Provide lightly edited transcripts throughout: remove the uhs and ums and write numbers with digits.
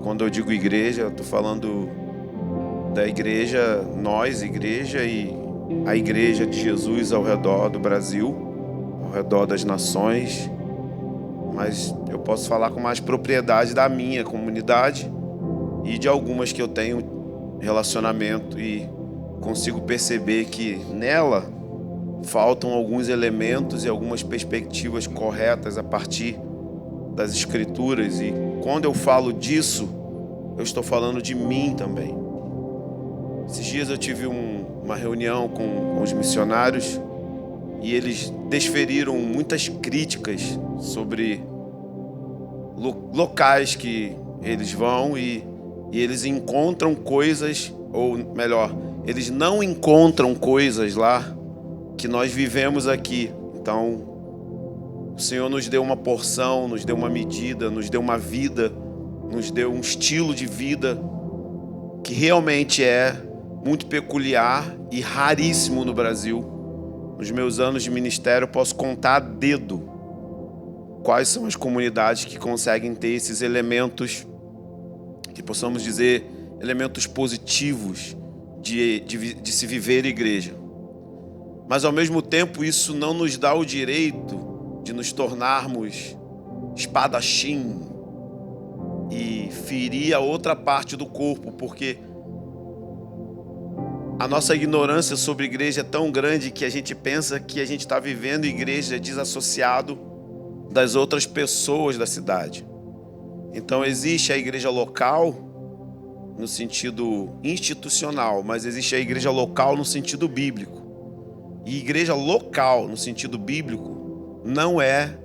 quando eu digo igreja, eu estou falando da igreja, nós, igreja, e a igreja de Jesus ao redor do Brasil, ao redor das nações. Mas eu posso falar com mais propriedade da minha comunidade e de algumas que eu tenho relacionamento, e consigo perceber que nela faltam alguns elementos e algumas perspectivas corretas a partir das Escrituras. E quando eu falo disso, eu estou falando de mim também. Esses dias eu tive uma reunião com os missionários e eles desferiram muitas críticas sobre locais que eles vão e eles encontram coisas, ou melhor, eles não encontram coisas lá que nós vivemos aqui. Então, o Senhor nos deu uma porção, nos deu uma medida, nos deu uma vida, nos deu um estilo de vida que realmente é muito peculiar e raríssimo no Brasil. Nos meus anos de ministério, eu posso contar a dedo quais são as comunidades que conseguem ter esses elementos, que possamos dizer, elementos positivos de se viver igreja. Mas ao mesmo tempo isso não nos dá o direito de nos tornarmos espadachim e ferir a outra parte do corpo, porque a nossa ignorância sobre igreja é tão grande que a gente pensa que a gente está vivendo igreja desassociado das outras pessoas da cidade. Então existe a igreja local no sentido institucional, mas existe a igreja local no sentido bíblico. E igreja local no sentido bíblico não é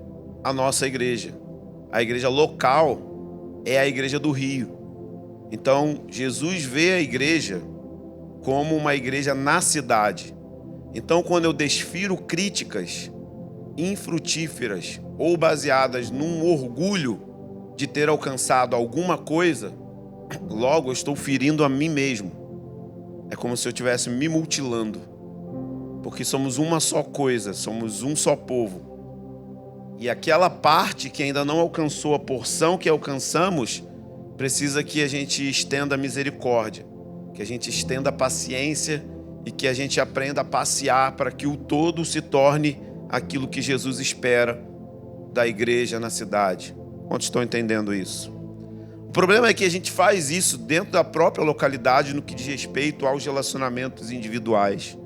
a nossa igreja. A igreja local é a igreja do Rio. Então Jesus vê a igreja como uma igreja na cidade. Então quando eu desfiro críticas infrutíferas ou baseadas num orgulho de ter alcançado alguma coisa, logo eu estou ferindo a mim mesmo. É como se eu estivesse me mutilando, porque somos uma só coisa, somos um só povo. E aquela parte que ainda não alcançou a porção que alcançamos, precisa que a gente estenda a misericórdia, que a gente estenda a paciência e que a gente aprenda a passear para que o todo se torne aquilo que Jesus espera da igreja na cidade. Quantos estão entendendo isso? O problema é que a gente faz isso dentro da própria localidade no que diz respeito aos relacionamentos individuais.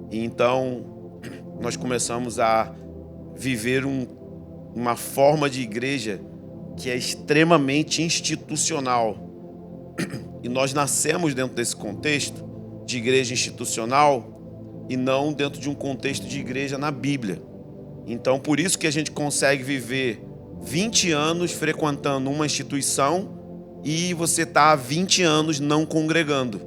E então nós começamos a viver uma forma de igreja que é extremamente institucional. E nós nascemos dentro desse contexto de igreja institucional e não dentro de um contexto de igreja na Bíblia. Então, por isso que a gente consegue viver 20 anos frequentando uma instituição e você está há 20 anos não congregando.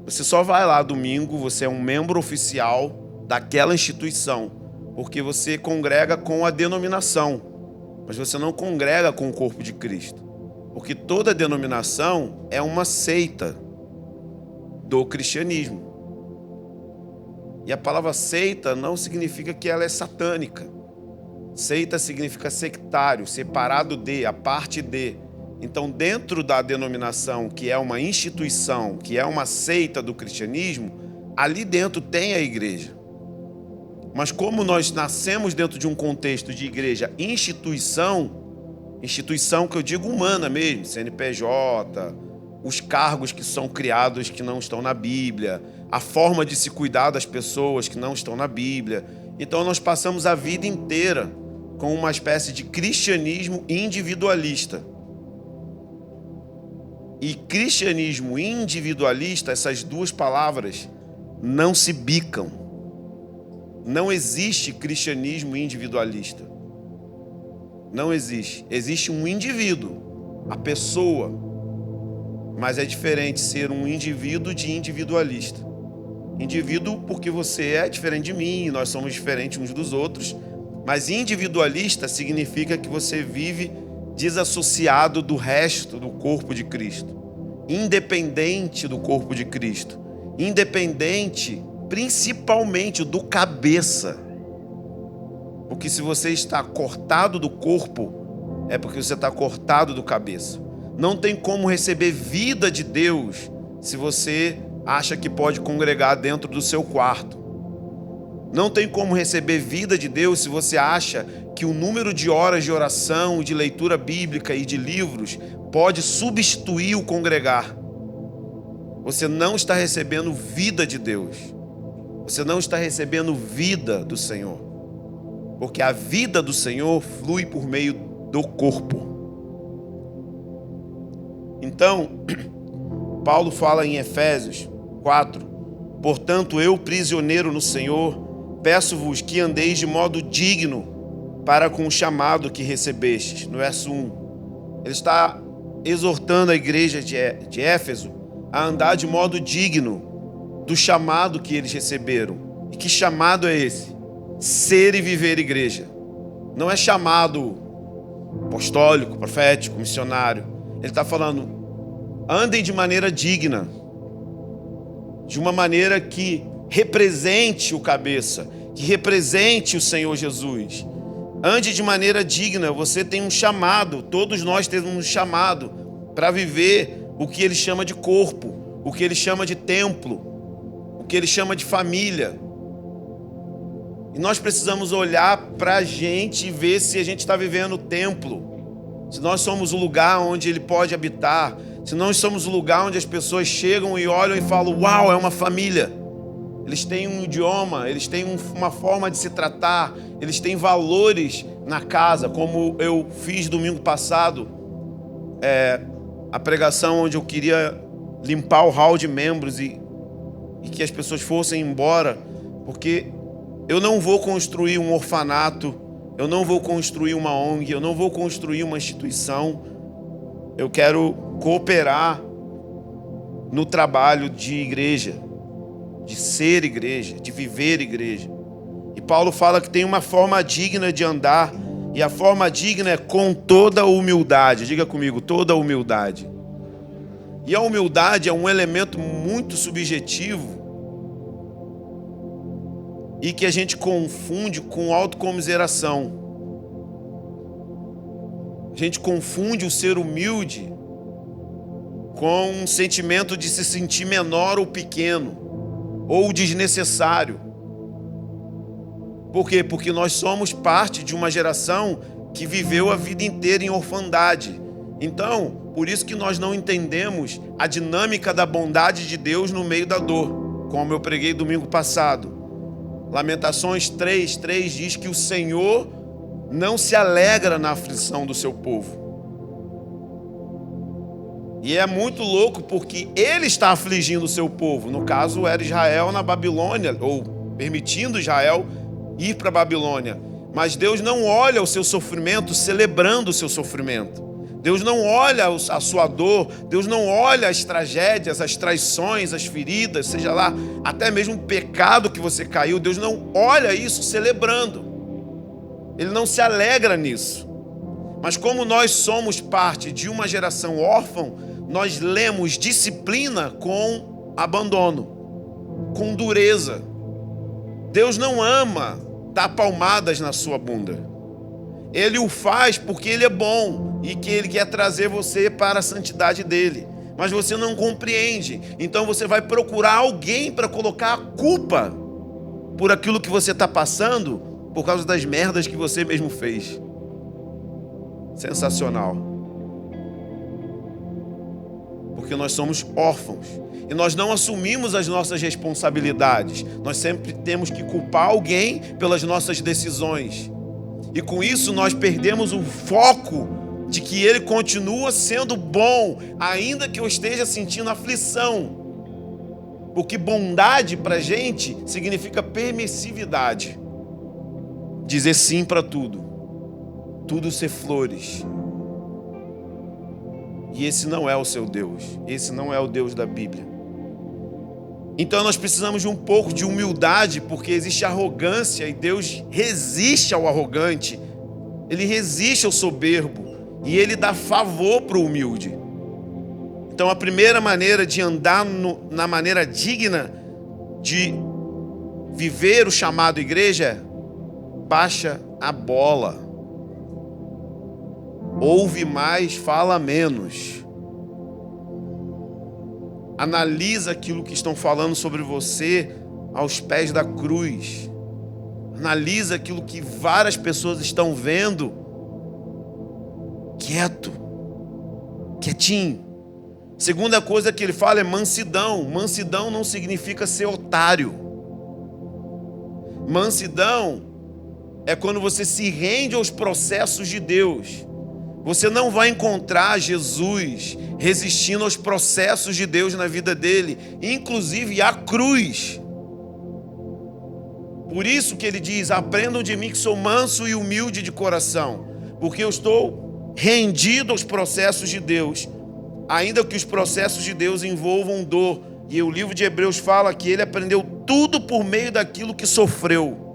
Você só vai lá domingo, você é um membro oficial daquela instituição, porque você congrega com a denominação, mas você não congrega com o corpo de Cristo. Porque toda denominação é uma seita do cristianismo. E a palavra seita não significa que ela é satânica. Seita significa sectário, separado de, a parte de. Então, dentro da denominação, que é uma instituição, que é uma seita do cristianismo, ali dentro tem a igreja. Mas como nós nascemos dentro de um contexto de igreja instituição que eu digo humana mesmo, CNPJ, os cargos que são criados que não estão na Bíblia, a forma de se cuidar das pessoas que não estão na Bíblia. Então nós passamos a vida inteira com uma espécie de cristianismo individualista. E cristianismo individualista, essas duas palavras não se bicam. Não existe cristianismo individualista. Não existe. Existe um indivíduo, a pessoa. Mas é diferente ser um indivíduo de individualista. Indivíduo porque você é diferente de mim, nós somos diferentes uns dos outros. Mas individualista significa que você vive desassociado do resto do corpo de Cristo. Independente do corpo de Cristo. Independente, principalmente, do cabeça. Porque se você está cortado do corpo, é porque você está cortado do cabeça. Não tem como receber vida de Deus se você acha que pode congregar dentro do seu quarto. Não tem como receber vida de Deus se você acha que o número de horas de oração, de leitura bíblica e de livros pode substituir o congregar. Você não está recebendo vida de Deus. Você não está recebendo vida do Senhor. Porque a vida do Senhor flui por meio do corpo. Então, Paulo fala em Efésios 4: portanto, eu, prisioneiro no Senhor, peço-vos que andeis de modo digno para com o chamado que recebestes. No verso 1, ele está exortando a igreja de Éfeso a andar de modo digno do chamado que eles receberam. E que chamado é esse? Ser e viver igreja. Não é chamado apostólico, profético, missionário. Ele está falando, andem de maneira digna, de uma maneira que represente o cabeça, que represente o Senhor Jesus. Ande de maneira digna. Você tem um chamado, todos nós temos um chamado para viver o que ele chama de corpo, o que ele chama de templo, o que ele chama de família. E nós precisamos olhar para a gente e ver se a gente está vivendo o templo, se nós somos o lugar onde ele pode habitar, se nós somos o lugar onde as pessoas chegam e olham e falam, uau, é uma família. Eles têm um idioma, eles têm uma forma de se tratar, eles têm valores na casa, como eu fiz domingo passado, a pregação onde eu queria limpar o hall de membros e que as pessoas fossem embora, porque eu não vou construir um orfanato, eu não vou construir uma ONG, eu não vou construir uma instituição. Eu quero cooperar no trabalho de igreja, de ser igreja, de viver igreja. E Paulo fala que tem uma forma digna de andar, e a forma digna é com toda humildade. Diga comigo, toda humildade. E a humildade é um elemento muito subjetivo e que a gente confunde com autocomiseração. A gente confunde o ser humilde com um sentimento de se sentir menor ou pequeno, ou desnecessário. Por quê? Porque nós somos parte de uma geração que viveu a vida inteira em orfandade. Então, por isso que nós não entendemos a dinâmica da bondade de Deus no meio da dor, como eu preguei domingo passado. Lamentações 3:3 diz que o Senhor não se alegra na aflição do seu povo. E é muito louco porque ele está afligindo o seu povo. No caso, era Israel na Babilônia, ou permitindo Israel ir para a Babilônia. Mas Deus não olha o seu sofrimento celebrando o seu sofrimento. Deus não olha a sua dor, Deus não olha as tragédias, as traições, as feridas, seja lá, até mesmo o pecado que você caiu, Deus não olha isso celebrando. Ele não se alegra nisso. Mas como nós somos parte de uma geração órfã, nós lemos disciplina com abandono, com dureza. Deus não ama dar palmadas na sua bunda. Ele o faz porque ele é bom e que ele quer trazer você para a santidade dele. Mas você não compreende. Então você vai procurar alguém para colocar a culpa por aquilo que você está passando por causa das merdas que você mesmo fez. Sensacional. Porque nós somos órfãos e nós não assumimos as nossas responsabilidades. Nós sempre temos que culpar alguém pelas nossas decisões. E com isso nós perdemos o foco de que ele continua sendo bom, ainda que eu esteja sentindo aflição. Porque bondade para a gente significa permissividade. Dizer sim para tudo. Tudo ser flores. E esse não é o seu Deus. Esse não é o Deus da Bíblia. Então nós precisamos de um pouco de humildade, porque existe arrogância e Deus resiste ao arrogante. Ele resiste ao soberbo e ele dá favor para o humilde. Então a primeira maneira de andar na maneira digna de viver o chamado igreja é baixa a bola. Ouve mais, fala menos. Analisa aquilo que estão falando sobre você aos pés da cruz. Analisa aquilo que várias pessoas estão vendo. Quieto. Quietinho. Segunda coisa que ele fala é mansidão. Mansidão não significa ser otário. Mansidão é quando você se rende aos processos de Deus. Você não vai encontrar Jesus resistindo aos processos de Deus na vida dele, inclusive a cruz. Por isso que ele diz: aprendam de mim que sou manso e humilde de coração, porque eu estou rendido aos processos de Deus, ainda que os processos de Deus envolvam dor. E o livro de Hebreus fala que ele aprendeu tudo por meio daquilo que sofreu.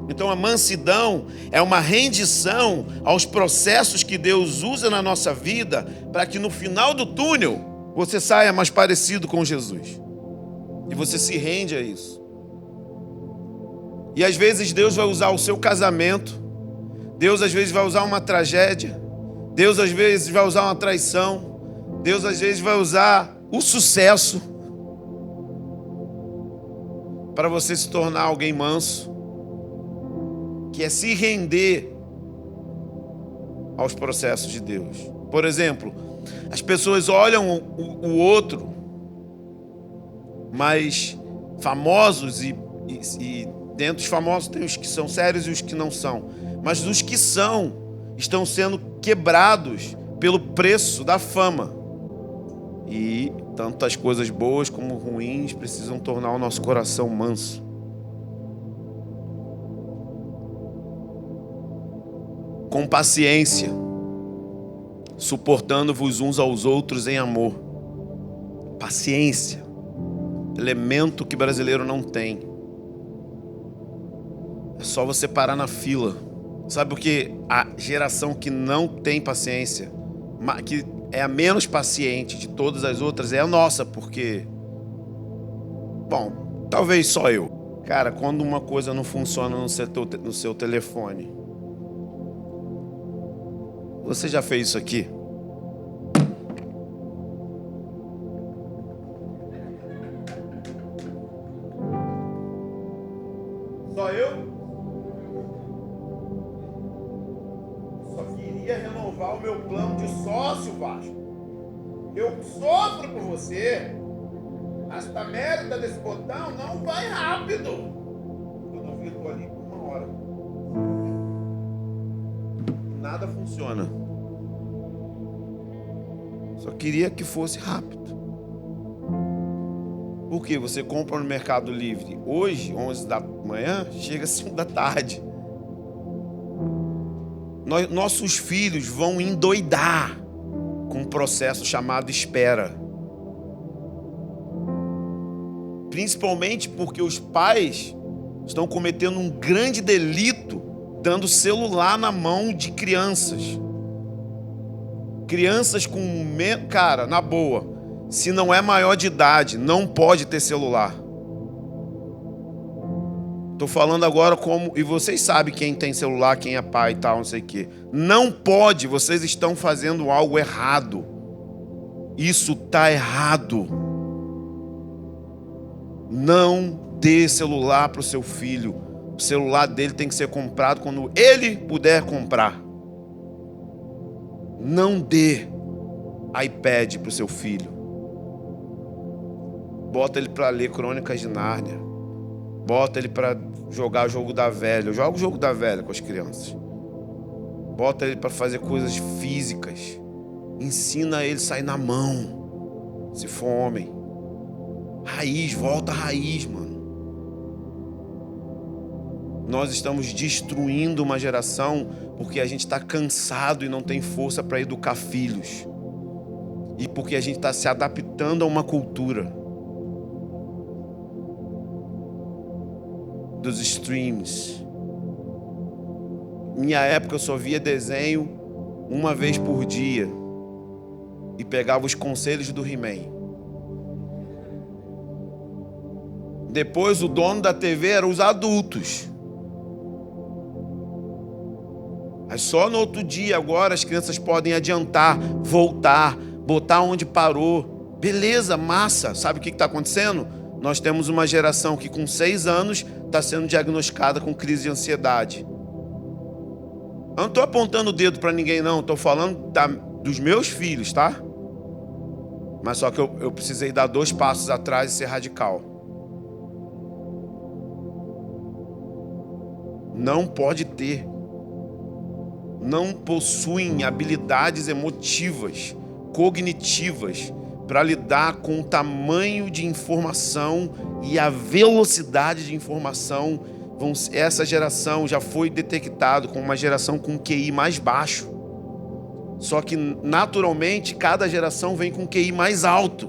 Então a mansidão é uma rendição aos processos que Deus usa na nossa vida para que no final do túnel você saia mais parecido com Jesus. E você se rende a isso. E às vezes Deus vai usar o seu casamento, Deus às vezes vai usar uma tragédia, Deus às vezes vai usar uma traição, Deus às vezes vai usar o sucesso para você se tornar alguém manso, que é se render aos processos de Deus. Por exemplo, as pessoas olham o outro mais famosos e dentro dos famosos tem os que são sérios e os que não são. Mas os que são estão sendo quebrados pelo preço da fama. E tanto as coisas boas como ruins precisam tornar o nosso coração manso. Com paciência, suportando-vos uns aos outros em amor. Paciência, elemento que brasileiro não tem. É só você parar na fila. Sabe por que a geração que não tem paciência, que é a menos paciente de todas as outras, é a nossa, porque... Bom, talvez só eu. Cara, quando uma coisa não funciona no seu telefone... Você já fez isso aqui? Só eu? Só queria renovar o meu plano de sócio, Vasco. Eu sofro por você. Esta merda desse botão não vai rápido. Eu duvido, tô ali por 1 hora. Nada funciona. Só queria que fosse rápido. Por quê? Você compra no Mercado Livre hoje, 11 da manhã, chega às 5 da tarde. Nossos filhos vão endoidar com um processo chamado espera. Principalmente porque os pais estão cometendo um grande delito dando celular na mão de crianças. Crianças com... Cara, na boa, se não é maior de idade, não pode ter celular. Tô falando agora como... E vocês sabem quem tem celular, quem é pai e tal, não sei o quê. Não pode, vocês estão fazendo algo errado. Isso tá errado. Não dê celular para o seu filho. O celular dele tem que ser comprado quando ele puder comprar. Não dê iPad para o seu filho. Bota ele para ler Crônicas de Nárnia. Bota ele para jogar o jogo da velha. Eu jogo o jogo da velha com as crianças. Bota ele para fazer coisas físicas. Ensina ele a sair na mão, se for homem. Raiz, volta à raiz, mano. Nós estamos destruindo uma geração porque a gente está cansado e não tem força para educar filhos. E porque a gente está se adaptando a uma cultura dos streams. Minha época eu só via desenho uma vez por dia e pegava os conselhos do He-Man. Depois o dono da TV era os adultos. Aí só no outro dia agora as crianças podem adiantar, voltar, botar onde parou. Beleza, massa. Sabe o que está acontecendo? Nós temos uma geração que com 6 anos está sendo diagnosticada com crise de ansiedade. Eu não estou apontando o dedo para ninguém não, estou falando dos meus filhos, tá? Mas só que eu precisei dar 2 passos atrás e ser radical. Não pode ter. Não possuem habilidades emotivas, cognitivas, para lidar com o tamanho de informação e a velocidade de informação. Essa geração já foi detectado como uma geração com QI mais baixo. Só que, naturalmente, cada geração vem com QI mais alto.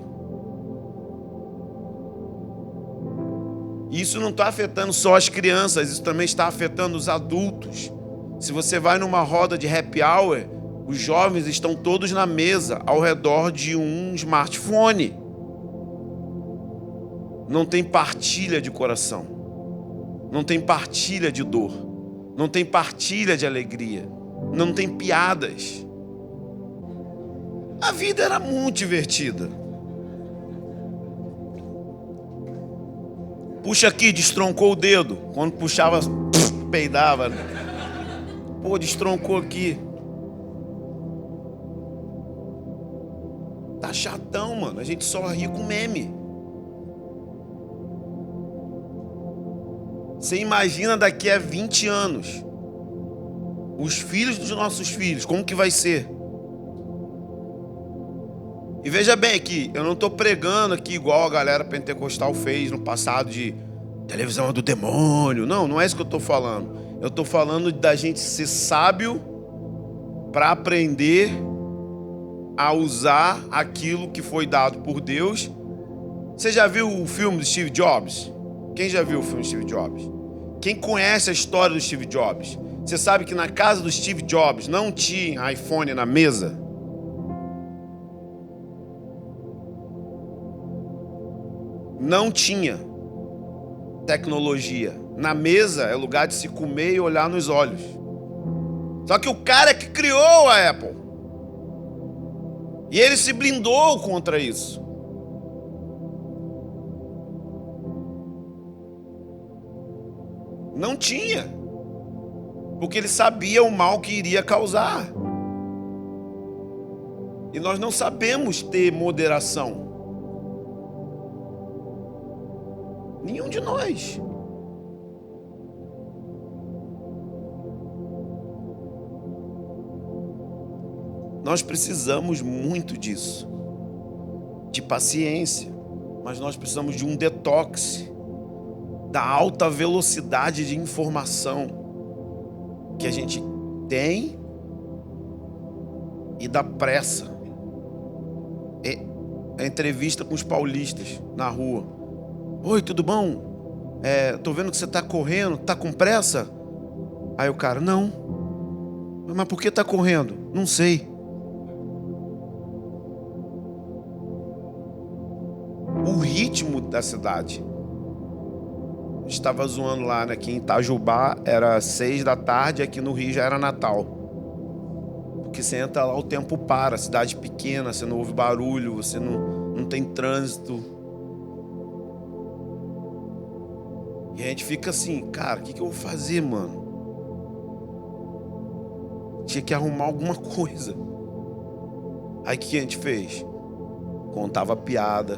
Isso não está afetando só as crianças, isso também está afetando os adultos. Se você vai numa roda de happy hour, os jovens estão todos na mesa, ao redor de um smartphone. Não tem partilha de coração. Não tem partilha de dor. Não tem partilha de alegria. Não tem piadas. A vida era muito divertida. Puxa aqui, destroncou o dedo. Quando puxava, peidava. Pô, destroncou aqui. Tá chatão, mano. A gente só ri com meme. Você imagina daqui a 20 anos. Os filhos dos nossos filhos, como que vai ser? E veja bem aqui, eu não estou pregando aqui igual a galera pentecostal fez no passado de televisão é do demônio. Não, não é isso que eu estou falando. Eu estou falando da gente ser sábio para aprender a usar aquilo que foi dado por Deus. Você já viu o filme do Steve Jobs? Quem já viu o filme do Steve Jobs? Quem conhece a história do Steve Jobs? Você sabe que na casa do Steve Jobs não tinha iPhone na mesa? Não tinha tecnologia. Na mesa é lugar de se comer e olhar nos olhos. Só que o cara que criou a Apple. E ele se blindou contra isso. Não tinha. Porque ele sabia o mal que iria causar. E nós não sabemos ter moderação. Nenhum de nós. Nós precisamos muito disso. De paciência. Mas nós precisamos de um detox da alta velocidade de informação que a gente tem e da pressa. A entrevista com os paulistas na rua. Oi, tudo bom? Tô vendo que você tá correndo, tá com pressa? Aí o cara, não. Mas por que tá correndo? Não sei. O ritmo da cidade. Estava zoando lá, né? Que em Itajubá era 6 da tarde, aqui no Rio já era Natal. Porque você entra lá, o tempo para, cidade pequena, você não ouve barulho, você não tem trânsito. E a gente fica assim, cara, o que eu vou fazer, mano? Tinha que arrumar alguma coisa. Aí o que a gente fez? Contava piada,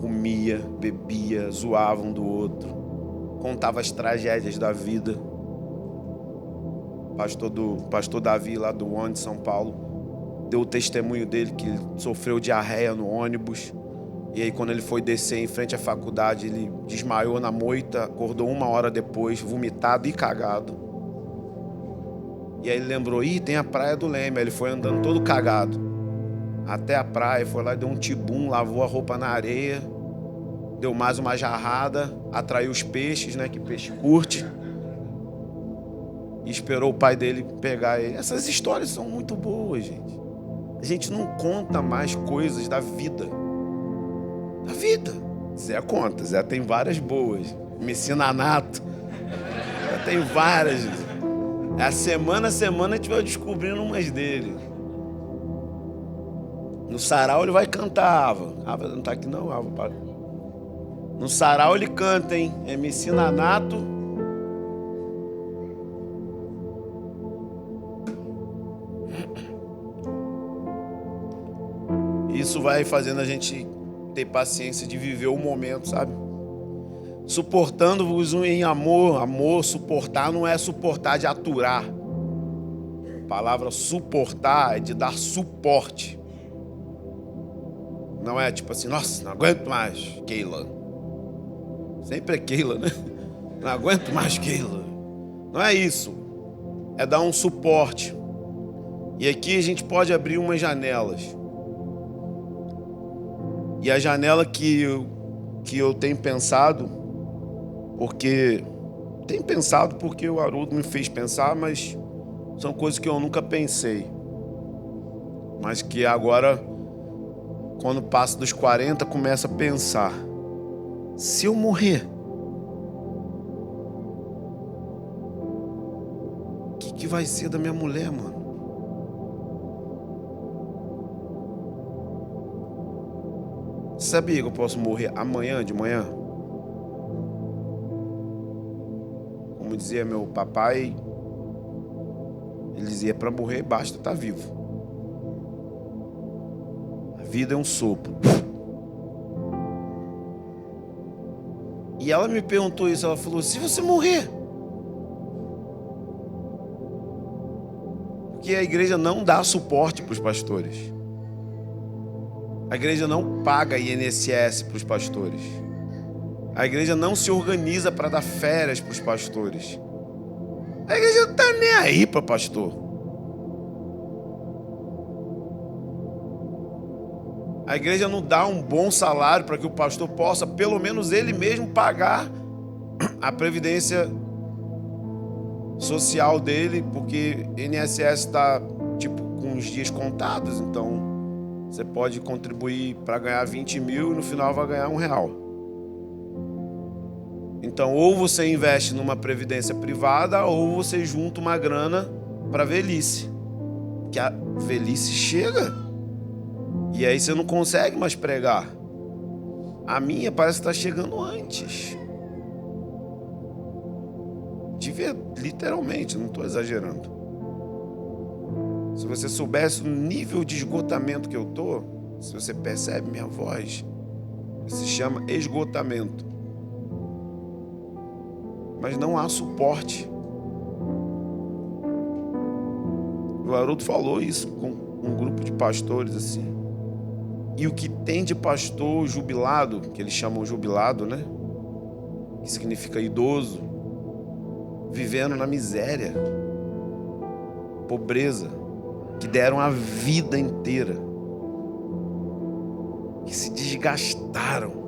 comia, bebia, zoava um do outro, contava as tragédias da vida. Pastor Davi, lá do ônibus de São Paulo, deu o testemunho dele que ele sofreu diarreia no ônibus. E aí quando ele foi descer em frente à faculdade, ele desmaiou na moita, acordou 1 hora depois, vomitado e cagado. E aí ele lembrou, tem a praia do Leme. Aí ele foi andando todo cagado até a praia, foi lá, deu um tibum, lavou a roupa na areia, deu mais uma jarrada, atraiu os peixes, né, que peixe curte, e esperou o pai dele pegar ele. Essas histórias são muito boas, gente. A gente não conta mais coisas da vida. Da vida. Zé conta, Zé tem várias boas. Messina Nato. Zé tem várias. A semana a semana a gente vai descobrindo umas dele. No sarau ele vai cantar, Ava. Ava não tá aqui não, Ava. Para. No sarau ele canta, hein? MC Nanato. Isso vai fazendo a gente ter paciência de viver o momento, sabe? Suportando-vos em amor. Amor, suportar não é suportar de aturar. A palavra suportar é de dar suporte. Não é tipo assim, nossa, não aguento mais, Keila. Sempre é Keila, né? Não aguento mais, Keila. Não é isso. É dar um suporte. E aqui a gente pode abrir umas janelas. E a janela que eu tenho pensado, porque o Haroldo me fez pensar, mas são coisas que eu nunca pensei. Mas que agora, quando passa dos 40, começa a pensar. Se eu morrer, o que vai ser da minha mulher, mano? Sabia que eu posso morrer amanhã de manhã? Como dizia meu papai, ele dizia, para morrer basta estar vivo. A vida é um sopro. E ela me perguntou isso, ela falou, se você morrer? Porque a igreja não dá suporte para os pastores. A igreja não paga INSS para os pastores. A igreja não se organiza para dar férias para os pastores. A igreja não está nem aí para pastor. A igreja não dá um bom salário para que o pastor possa, pelo menos ele mesmo, pagar a previdência social dele, porque INSS está tipo com os dias contados, então você pode contribuir para ganhar 20 mil e no final vai ganhar R$1. Então, ou você investe numa previdência privada, ou você junta uma grana para a velhice. Que a velhice chega. E aí você não consegue mais pregar. A minha parece que está chegando antes. Literalmente, não estou exagerando. Se você soubesse o nível de esgotamento que eu tô, se você percebe minha voz, se chama esgotamento. Mas não há suporte. O Haroldo falou isso com um grupo de pastores assim. E o que tem de pastor jubilado, que eles chamam jubilado, né? Que significa idoso, vivendo na miséria, pobreza, que deram a vida inteira, que se desgastaram.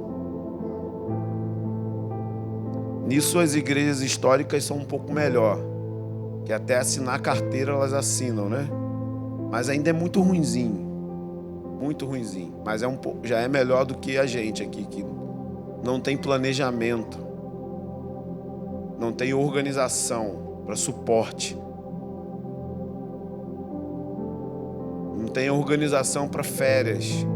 Nisso as igrejas históricas são um pouco melhor, que até assinar carteira elas assinam, né? Mas ainda é muito ruinzinho, mas já é melhor do que a gente aqui, que não tem planejamento, não tem organização para suporte. Não tem organização para férias.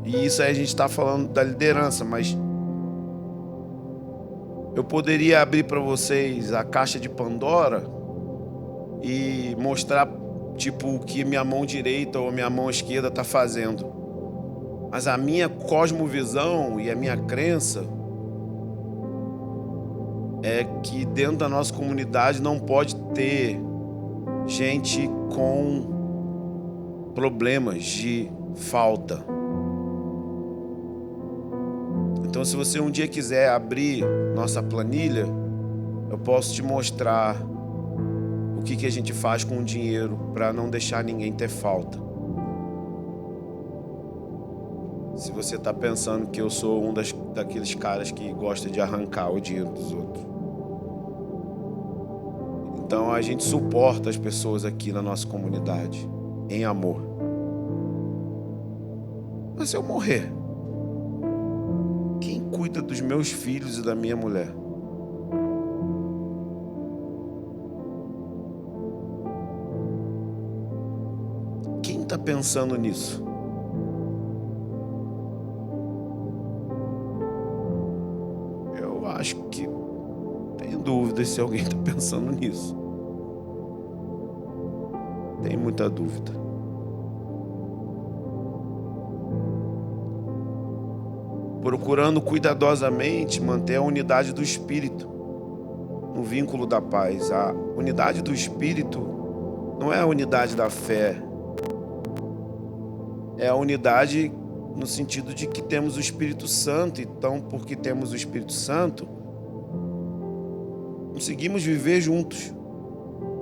E isso aí a gente está falando da liderança, mas eu poderia abrir para vocês a caixa de Pandora e mostrar tipo o que minha mão direita ou minha mão esquerda está fazendo. Mas a minha cosmovisão e a minha crença é que dentro da nossa comunidade não pode ter gente com problemas de falta. Então, se você um dia quiser abrir nossa planilha, eu posso te mostrar o que a gente faz com o dinheiro para não deixar ninguém ter falta. Se você está pensando que eu sou daqueles caras que gosta de arrancar o dinheiro dos outros. Então a gente suporta as pessoas aqui na nossa comunidade, em amor. Mas se eu morrer, quem cuida dos meus filhos e da minha mulher? Quem está pensando nisso? Eu acho que tenho dúvidas se alguém está pensando nisso. Tem muita dúvida. Procurando cuidadosamente manter a unidade do Espírito no vínculo da paz. A unidade do Espírito não é a unidade da fé. É a unidade no sentido de que temos o Espírito Santo. Então, porque temos o Espírito Santo, conseguimos viver juntos,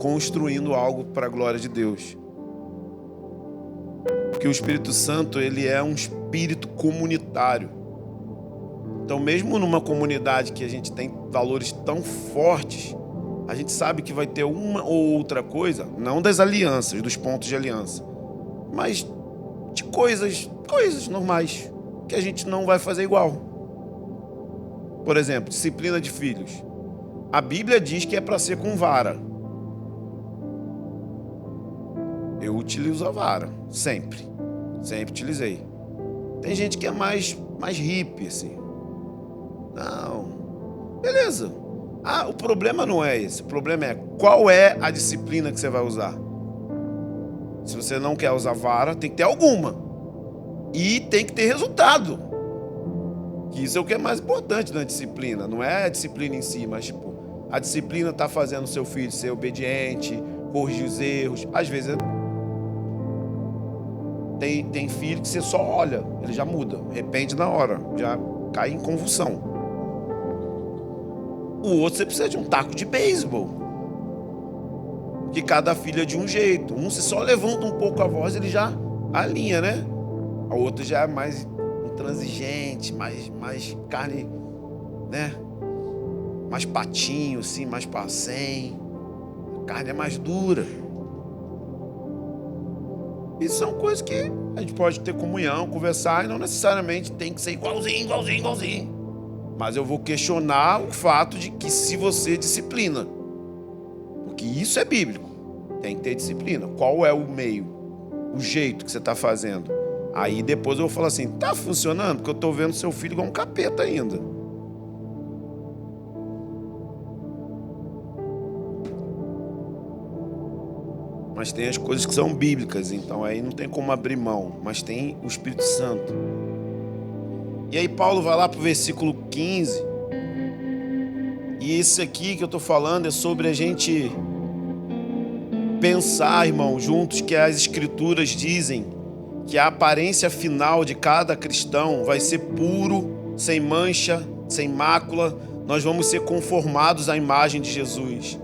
construindo algo para a glória de Deus. Porque o Espírito Santo, ele é um espírito comunitário. Então, mesmo numa comunidade que a gente tem valores tão fortes, a gente sabe que vai ter uma ou outra coisa, não das alianças, dos pontos de aliança, mas de coisas normais, que a gente não vai fazer igual. Por exemplo, disciplina de filhos. A Bíblia diz que é para ser com vara. Eu utilizo a vara, sempre utilizei. Tem gente que é mais hippie, assim. Não, beleza. O problema não é esse. O problema é qual é a disciplina que você vai usar. Se você não quer usar vara, tem que ter alguma. E tem que ter resultado. Que isso é o que é mais importante na disciplina. Não é a disciplina em si, mas tipo, a disciplina está fazendo o seu filho ser obediente, corrigir os erros. Às vezes tem filho que você só olha, ele já muda, arrepende na hora, já cai em convulsão. O outro você precisa de um taco de beisebol. Que cada filho é de um jeito. Um se só levanta um pouco a voz, ele já alinha, né? A outra já é mais intransigente, mais carne, né? Mais patinho, assim, mais passem. A carne é mais dura. Isso são coisas que a gente pode ter comunhão, conversar, e não necessariamente tem que ser igualzinho. Mas eu vou questionar o fato de que se você disciplina, porque isso é bíblico, tem que ter disciplina. Qual é o meio, o jeito que você está fazendo? Aí depois eu vou falar assim, tá funcionando? Porque eu estou vendo seu filho igual um capeta ainda. Mas tem as coisas que são bíblicas, então aí não tem como abrir mão, mas tem o Espírito Santo. E aí Paulo vai lá para o versículo 15, e isso aqui que eu estou falando é sobre a gente pensar, irmão, juntos, que as Escrituras dizem que a aparência final de cada cristão vai ser puro, sem mancha, sem mácula. Nós vamos ser conformados à imagem de Jesus.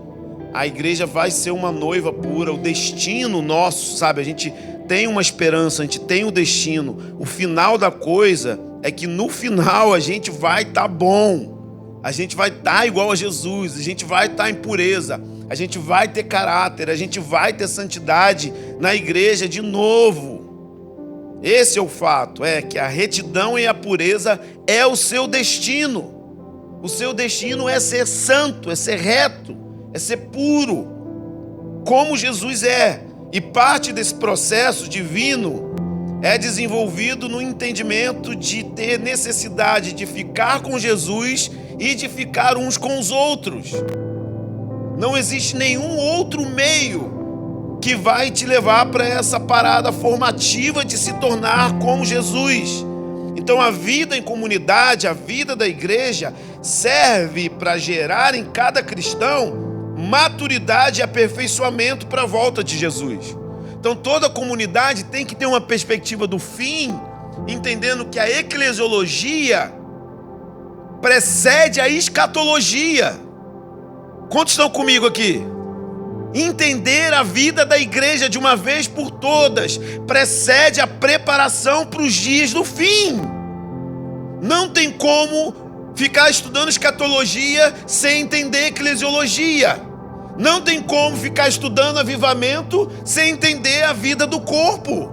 A igreja vai ser uma noiva pura, o destino nosso, sabe? A gente tem uma esperança, a gente tem um destino. O final da coisa é que no final a gente vai estar bom. A gente vai estar igual a Jesus, a gente vai estar em pureza, a gente vai ter caráter, a gente vai ter santidade na igreja de novo. Esse é o fato, é que a retidão e a pureza é o seu destino. O seu destino é ser santo, é ser reto, é ser puro, como Jesus é. E parte desse processo divino é desenvolvido no entendimento de ter necessidade de ficar com Jesus e de ficar uns com os outros. Não existe nenhum outro meio que vai te levar para essa parada formativa de se tornar como Jesus. Então a vida em comunidade, a vida da igreja, serve para gerar em cada cristão maturidade e aperfeiçoamento para a volta de Jesus. Então toda comunidade tem que ter uma perspectiva do fim, entendendo que a eclesiologia precede a escatologia. Quantos estão comigo aqui? Entender a vida da igreja de uma vez por todas precede a preparação para os dias do fim. Não tem como ficar estudando escatologia sem entender eclesiologia. Não tem como ficar estudando avivamento sem entender a vida do corpo.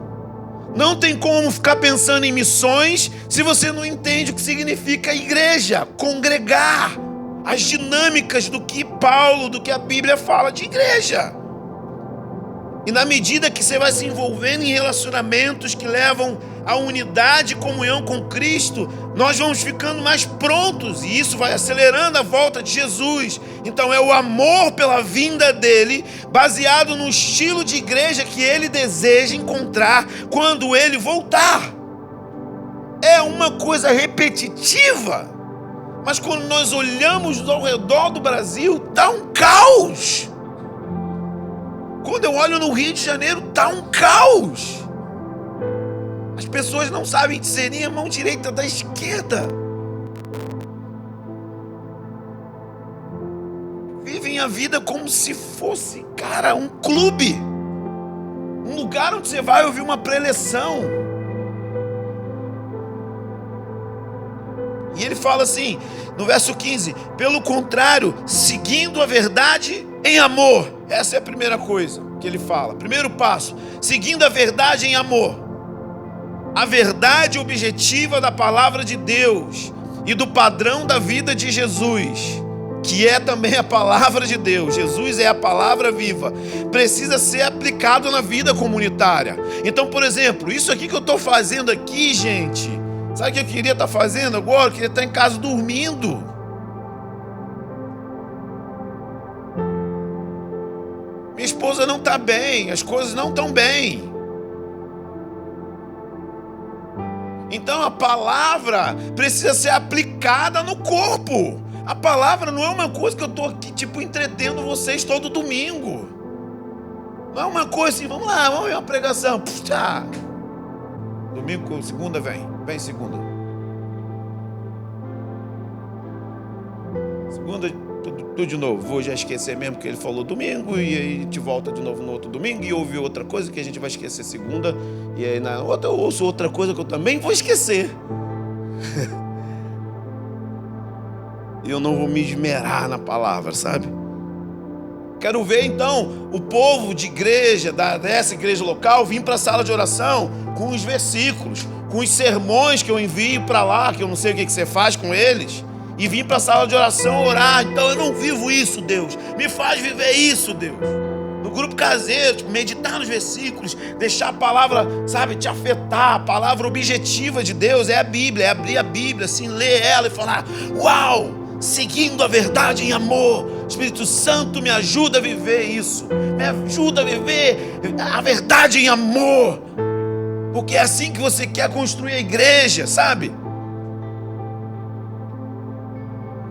Não tem como ficar pensando em missões se você não entende o que significa igreja, congregar, as dinâmicas do que Paulo, do que a Bíblia fala de igreja. E na medida que você vai se envolvendo em relacionamentos que levam à unidade e comunhão com Cristo, nós vamos ficando mais prontos, e isso vai acelerando a volta de Jesus. Então é o amor pela vinda dele, baseado no estilo de igreja que ele deseja encontrar quando ele voltar. É uma coisa repetitiva, mas quando nós olhamos ao redor do Brasil, está um caos. Quando eu olho no Rio de Janeiro, está um caos. As pessoas não sabem discernir a mão direita da esquerda. Vivem a vida como se fosse, cara, um clube. Um lugar onde você vai ouvir uma preleção. E ele fala assim, no verso 15: pelo contrário, seguindo a verdade em amor. Essa é a primeira coisa que ele fala. Primeiro passo, seguindo a verdade em amor. A verdade objetiva da palavra de Deus e do padrão da vida de Jesus, que é também a palavra de Deus. Jesus é a palavra viva. Precisa ser aplicado na vida comunitária. Então, por exemplo, isso aqui que eu estou fazendo aqui, gente, sabe o que eu queria estar fazendo agora? Eu queria estar em casa dormindo. Minha esposa não está bem, as coisas não estão bem. Então a palavra precisa ser aplicada no corpo. A palavra não é uma coisa que eu estou aqui, tipo, entretendo vocês todo domingo. Não é uma coisa assim, vamos lá, vamos ver uma pregação. Puxa. Domingo, segunda vem segunda. Segunda, tudo de novo. Vou já esquecer mesmo que ele falou domingo, e aí a gente volta de novo no outro domingo e ouve outra coisa que a gente vai esquecer segunda, e aí na outra eu ouço outra coisa que eu também vou esquecer. E eu não vou me esmerar na palavra, sabe? Quero ver então o povo de igreja, dessa igreja local, vir para a sala de oração com os versículos, com os sermões que eu envio para lá, que eu não sei o que você faz com eles, e vir para a sala de oração orar. Então eu não vivo isso, Deus. Me faz viver isso, Deus. No grupo caseiro, tipo, meditar nos versículos, deixar a palavra, sabe, te afetar. A palavra objetiva de Deus é a Bíblia, é abrir a Bíblia, assim, ler ela e falar: uau, seguindo a verdade em amor. Espírito Santo, me ajuda a viver isso. Me ajuda a viver a verdade em amor. Porque é assim que você quer construir a igreja, sabe?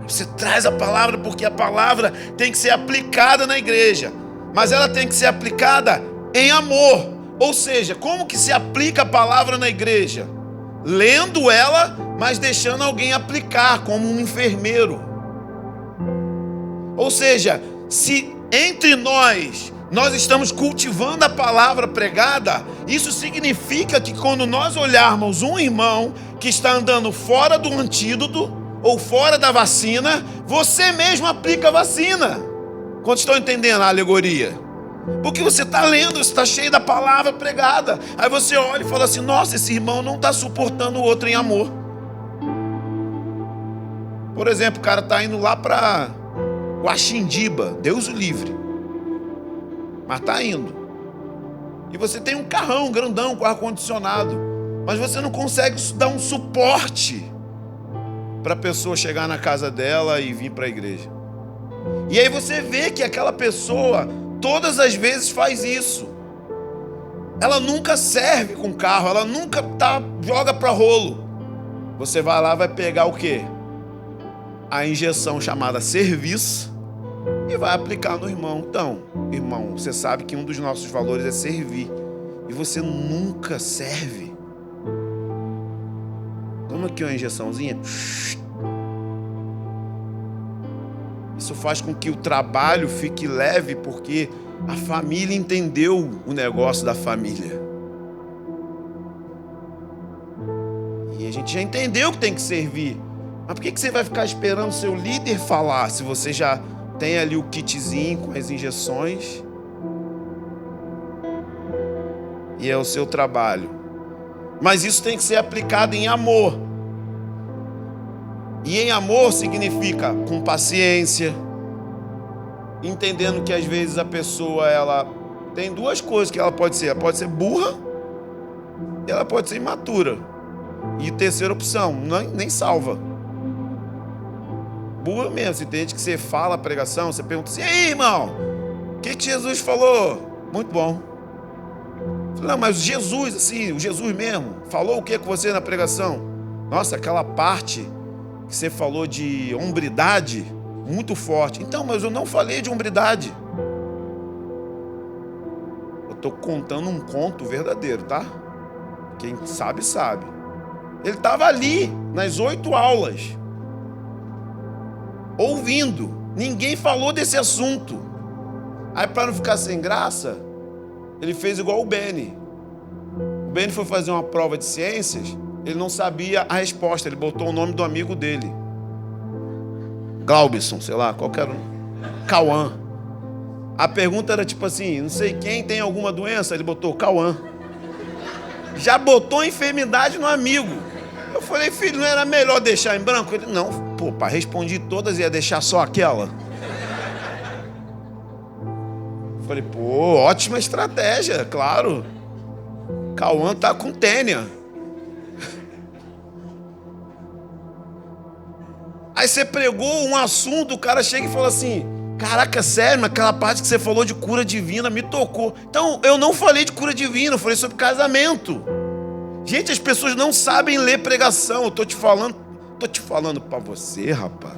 Você traz a palavra porque a palavra tem que ser aplicada na igreja, mas ela tem que ser aplicada em amor. Ou seja, como que se aplica a palavra na igreja? Lendo ela, mas deixando alguém aplicar, como um enfermeiro. Ou seja, se entre nós estamos cultivando a palavra pregada, isso significa que quando nós olharmos um irmão que está andando fora do antídoto ou fora da vacina, você mesmo aplica a vacina. Quando estão entendendo a alegoria? Porque você está lendo, você está cheio da palavra pregada. Aí você olha e fala assim: nossa, esse irmão não está suportando o outro em amor. Por exemplo, o cara está indo lá para Guaxindiba, Deus o livre, mas está indo. E você tem um carrão grandão com ar-condicionado, mas você não consegue dar um suporte para a pessoa chegar na casa dela e vir para a igreja. E aí você vê que aquela pessoa todas as vezes faz isso. Ela nunca serve com carro, ela nunca joga para rolo. Você vai lá, vai pegar o quê? A injeção chamada serviço e vai aplicar no irmão. Então, irmão, você sabe que um dos nossos valores é servir, e você nunca serve. Toma aqui uma injeçãozinha. Isso faz com que o trabalho fique leve, porque a família entendeu o negócio da família. E a gente já entendeu que tem que servir. Mas por que você vai ficar esperando o seu líder falar, se você já tem ali o kitzinho com as injeções? E é o seu trabalho Mas isso tem que ser aplicado em amor. E em amor significa com paciência, entendendo que às vezes a pessoa, ela tem duas coisas que ela pode ser. Ela pode ser burra e ela pode ser imatura. E terceira opção, nem salva. Burra mesmo. Se tem gente que você fala a pregação, você pergunta assim: e aí, irmão, o que Jesus falou? Muito bom. Não, mas Jesus, assim, o Jesus mesmo, falou o que com você na pregação? Nossa, aquela parte que você falou de hombridade, muito forte. Então, mas eu não falei de hombridade. Eu estou contando um conto verdadeiro, tá? Quem sabe, sabe. Ele estava ali, nas 8 aulas, ouvindo. Ninguém falou desse assunto. Aí, para não ficar sem graça, ele fez igual o Benny. O Benny foi fazer uma prova de ciências, ele não sabia a resposta, ele botou o nome do amigo dele. Glaubson, sei lá, qualquer um. Cauã. A pergunta era tipo assim: não sei quem tem alguma doença, ele botou Cauã. Já botou a enfermidade no amigo. Eu falei: filho, não era melhor deixar em branco? Ele: não, pô, pá, respondi todas e ia deixar só aquela. Eu falei: pô, ótima estratégia, claro. Cauã tá com tênia. Aí você pregou um assunto, o cara chega e fala assim: caraca, sério, aquela parte que você falou de cura divina me tocou. Então, eu não falei de cura divina, eu falei sobre casamento. Gente, as pessoas não sabem ler pregação. Eu tô te falando para você, rapaz.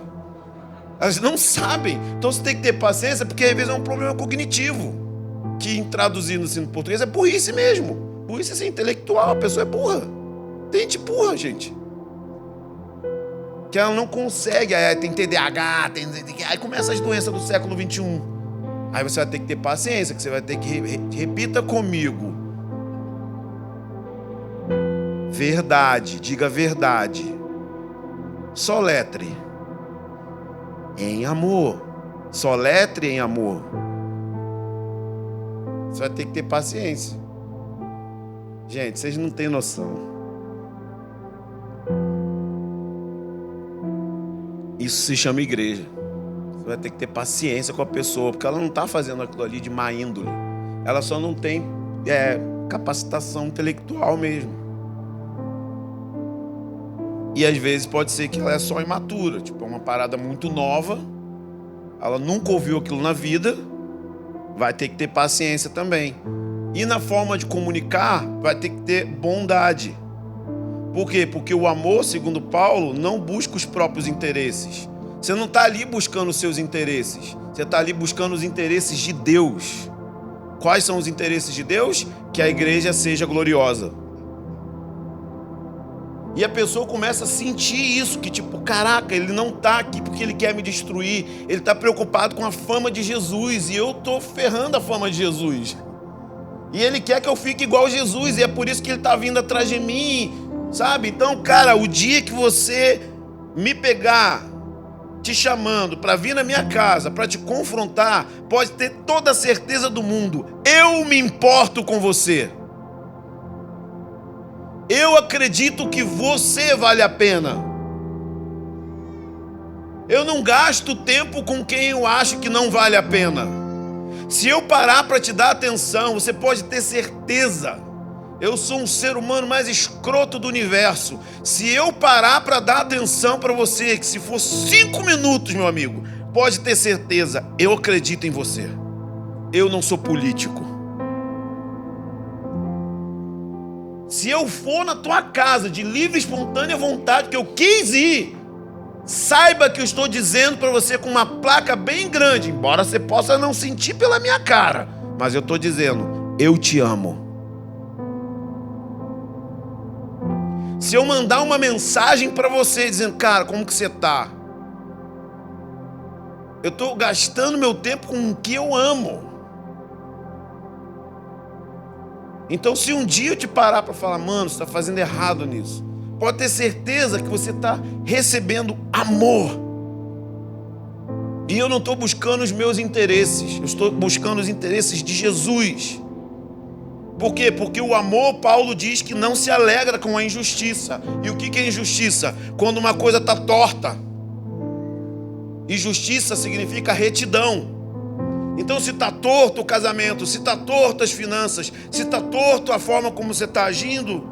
Elas não sabem. Então você tem que ter paciência, porque às vezes é um problema cognitivo, que traduzindo assim no português é burrice mesmo. Burrice assim, intelectual, a pessoa é burra. Tem gente burra, gente. Que ela não consegue, aí tem TDAH, aí começa as doenças do século XXI. Aí você vai ter que ter paciência, que você vai ter que repita comigo. Verdade, diga verdade. Soletre em amor. Soletre em amor. Você vai ter que ter paciência. Gente, vocês não têm noção. Isso se chama igreja. Você vai ter que ter paciência com a pessoa, porque ela não está fazendo aquilo ali de má índole. Ela só não tem capacitação intelectual mesmo. E às vezes pode ser que ela é só imatura, tipo, é uma parada muito nova, ela nunca ouviu aquilo na vida, vai ter que ter paciência também. E na forma de comunicar, vai ter que ter bondade. Por quê? Porque o amor, segundo Paulo, não busca os próprios interesses. Você não está ali buscando os seus interesses. Você está ali buscando os interesses de Deus. Quais são os interesses de Deus? Que a igreja seja gloriosa. E a pessoa começa a sentir isso, que tipo, caraca, ele não está aqui porque ele quer me destruir. Ele está preocupado com a fama de Jesus. E eu estou ferrando a fama de Jesus. E ele quer que eu fique igual a Jesus. E é por isso que ele está vindo atrás de mim. Sabe? Então, cara, o dia que você me pegar te chamando para vir na minha casa, para te confrontar, pode ter toda a certeza do mundo, eu me importo com você. Eu acredito que você vale a pena. Eu não gasto tempo com quem eu acho que não vale a pena. Se eu parar para te dar atenção, você pode ter certeza. Eu sou um ser humano mais escroto do universo. Se eu parar para dar atenção para você, que se for 5 minutos, meu amigo, pode ter certeza, eu acredito em você. Eu não sou político. Se eu for na tua casa de livre e espontânea vontade, que eu quis ir, saiba que eu estou dizendo para você com uma placa bem grande, embora você possa não sentir pela minha cara, mas eu estou dizendo, eu te amo. Se eu mandar uma mensagem para você dizendo, cara, como que você tá? Eu estou gastando meu tempo com o que eu amo. Então, se um dia eu te parar para falar, mano, você está fazendo errado nisso, pode ter certeza que você está recebendo amor. E eu não estou buscando os meus interesses, eu estou buscando os interesses de Jesus. Por quê? Porque o amor, Paulo diz que não se alegra com a injustiça. E o que é injustiça? Quando uma coisa está torta. Injustiça significa retidão. Então, se está torto o casamento, se está torto as finanças, se está torto a forma como você está agindo,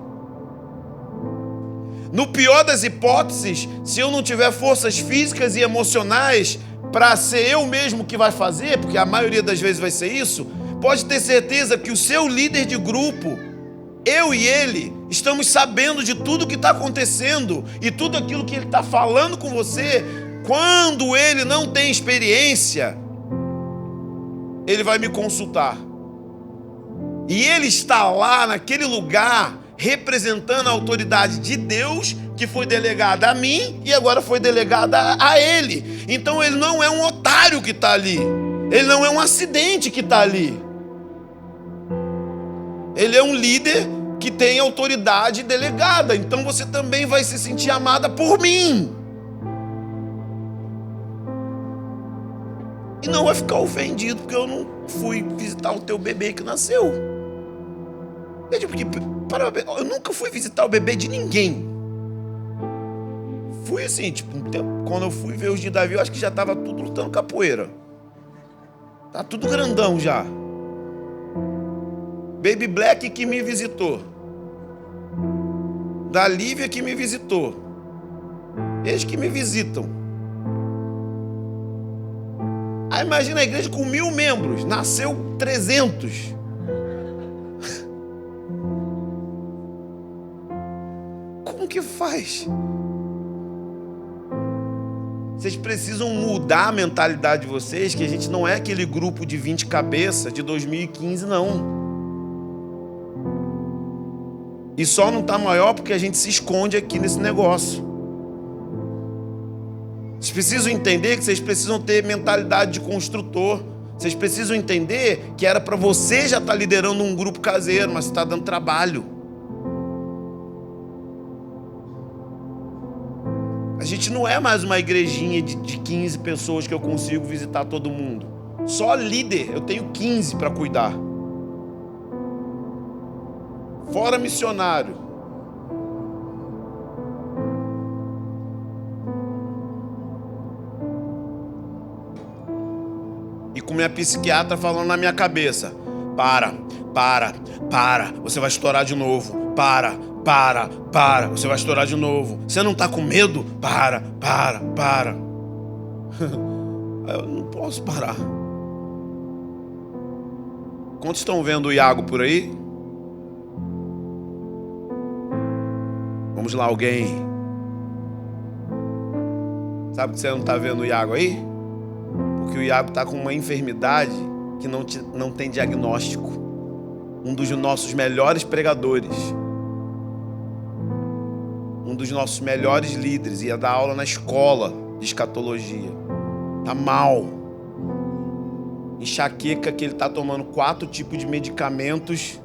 no pior das hipóteses, se eu não tiver forças físicas e emocionais para ser eu mesmo que vai fazer, porque a maioria das vezes vai ser isso, pode ter certeza que o seu líder de grupo, eu e ele, estamos sabendo de tudo que está acontecendo e tudo aquilo que ele está falando com você. Quando ele não tem experiência, ele vai me consultar. E ele está lá naquele lugar representando a autoridade de Deus que foi delegada a mim e agora foi delegada a ele. Então ele não é um otário que está ali. Ele não é um acidente que está ali. Ele é um líder que tem autoridade delegada. Então você também vai se sentir amada por mim. E não vai ficar ofendido porque eu não fui visitar o teu bebê que nasceu. Porque, eu nunca fui visitar o bebê de ninguém. Fui assim, tipo, quando eu fui ver os de Davi, eu acho que já estava tudo lutando capoeira. Tá tudo grandão já. Baby Black que me visitou. Da Lívia que me visitou. Eles que me visitam. Aí imagina a igreja com 1000 membros. Nasceu 300. Como que faz? Vocês precisam mudar a mentalidade de vocês, que a gente não é aquele grupo de 20 cabeças de 2015, não. E só não está maior porque a gente se esconde aqui nesse negócio. Vocês precisam entender que vocês precisam ter mentalidade de construtor. Vocês precisam entender que era para você já estar liderando um grupo caseiro, mas você está dando trabalho. A gente não é mais uma igrejinha de 15 pessoas que eu consigo visitar todo mundo. Só líder, eu tenho 15 para cuidar. Fora missionário. E com minha psiquiatra falando na minha cabeça: para, você vai estourar de novo. Para, você vai estourar de novo. Você não está com medo? Para. Eu não posso parar. Quantos estão vendo o Iago por aí? Vamos lá, alguém. Sabe que você não está vendo o Iago aí? Porque o Iago está com uma enfermidade que não tem diagnóstico. Um dos nossos melhores pregadores. Um dos nossos melhores líderes. Ia dar aula na escola de escatologia. Está mal. Enxaqueca que ele está tomando 4 tipos de medicamentos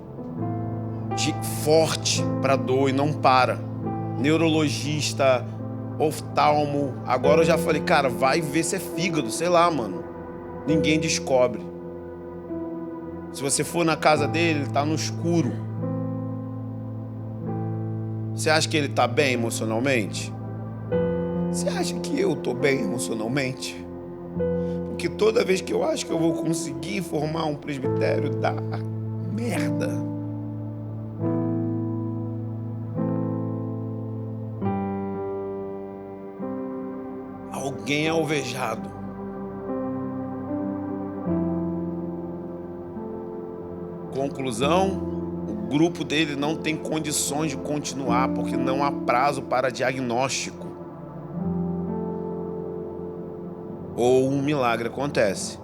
forte para dor e não para. Neurologista, oftalmo. Agora eu já falei, cara, vai ver se é fígado, sei lá, mano. Ninguém descobre. Se você for na casa dele, ele tá no escuro. Você acha que ele tá bem emocionalmente? Você acha que eu tô bem emocionalmente? Porque toda vez que eu acho que eu vou conseguir formar um presbitério, dá merda. Alguém é alvejado. Conclusão: o grupo dele não tem condições de continuar porque não há prazo para diagnóstico. Ou um milagre acontece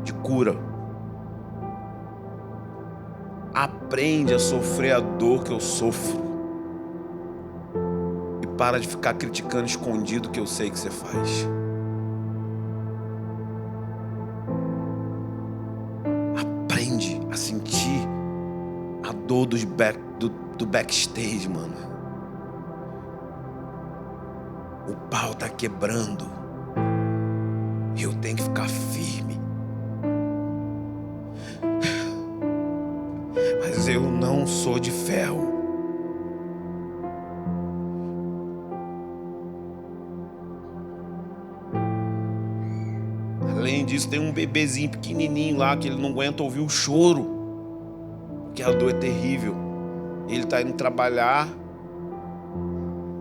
de cura. Aprende a sofrer a dor que eu sofro. Para de ficar criticando escondido o que eu sei que você faz. Aprende a sentir a dor do backstage, mano. O pau tá quebrando. E eu tenho que ficar firme. mas eu não sou de ferro. Além disso, tem um bebezinho pequenininho lá que ele não aguenta ouvir o choro, porque a dor é terrível. Ele está indo trabalhar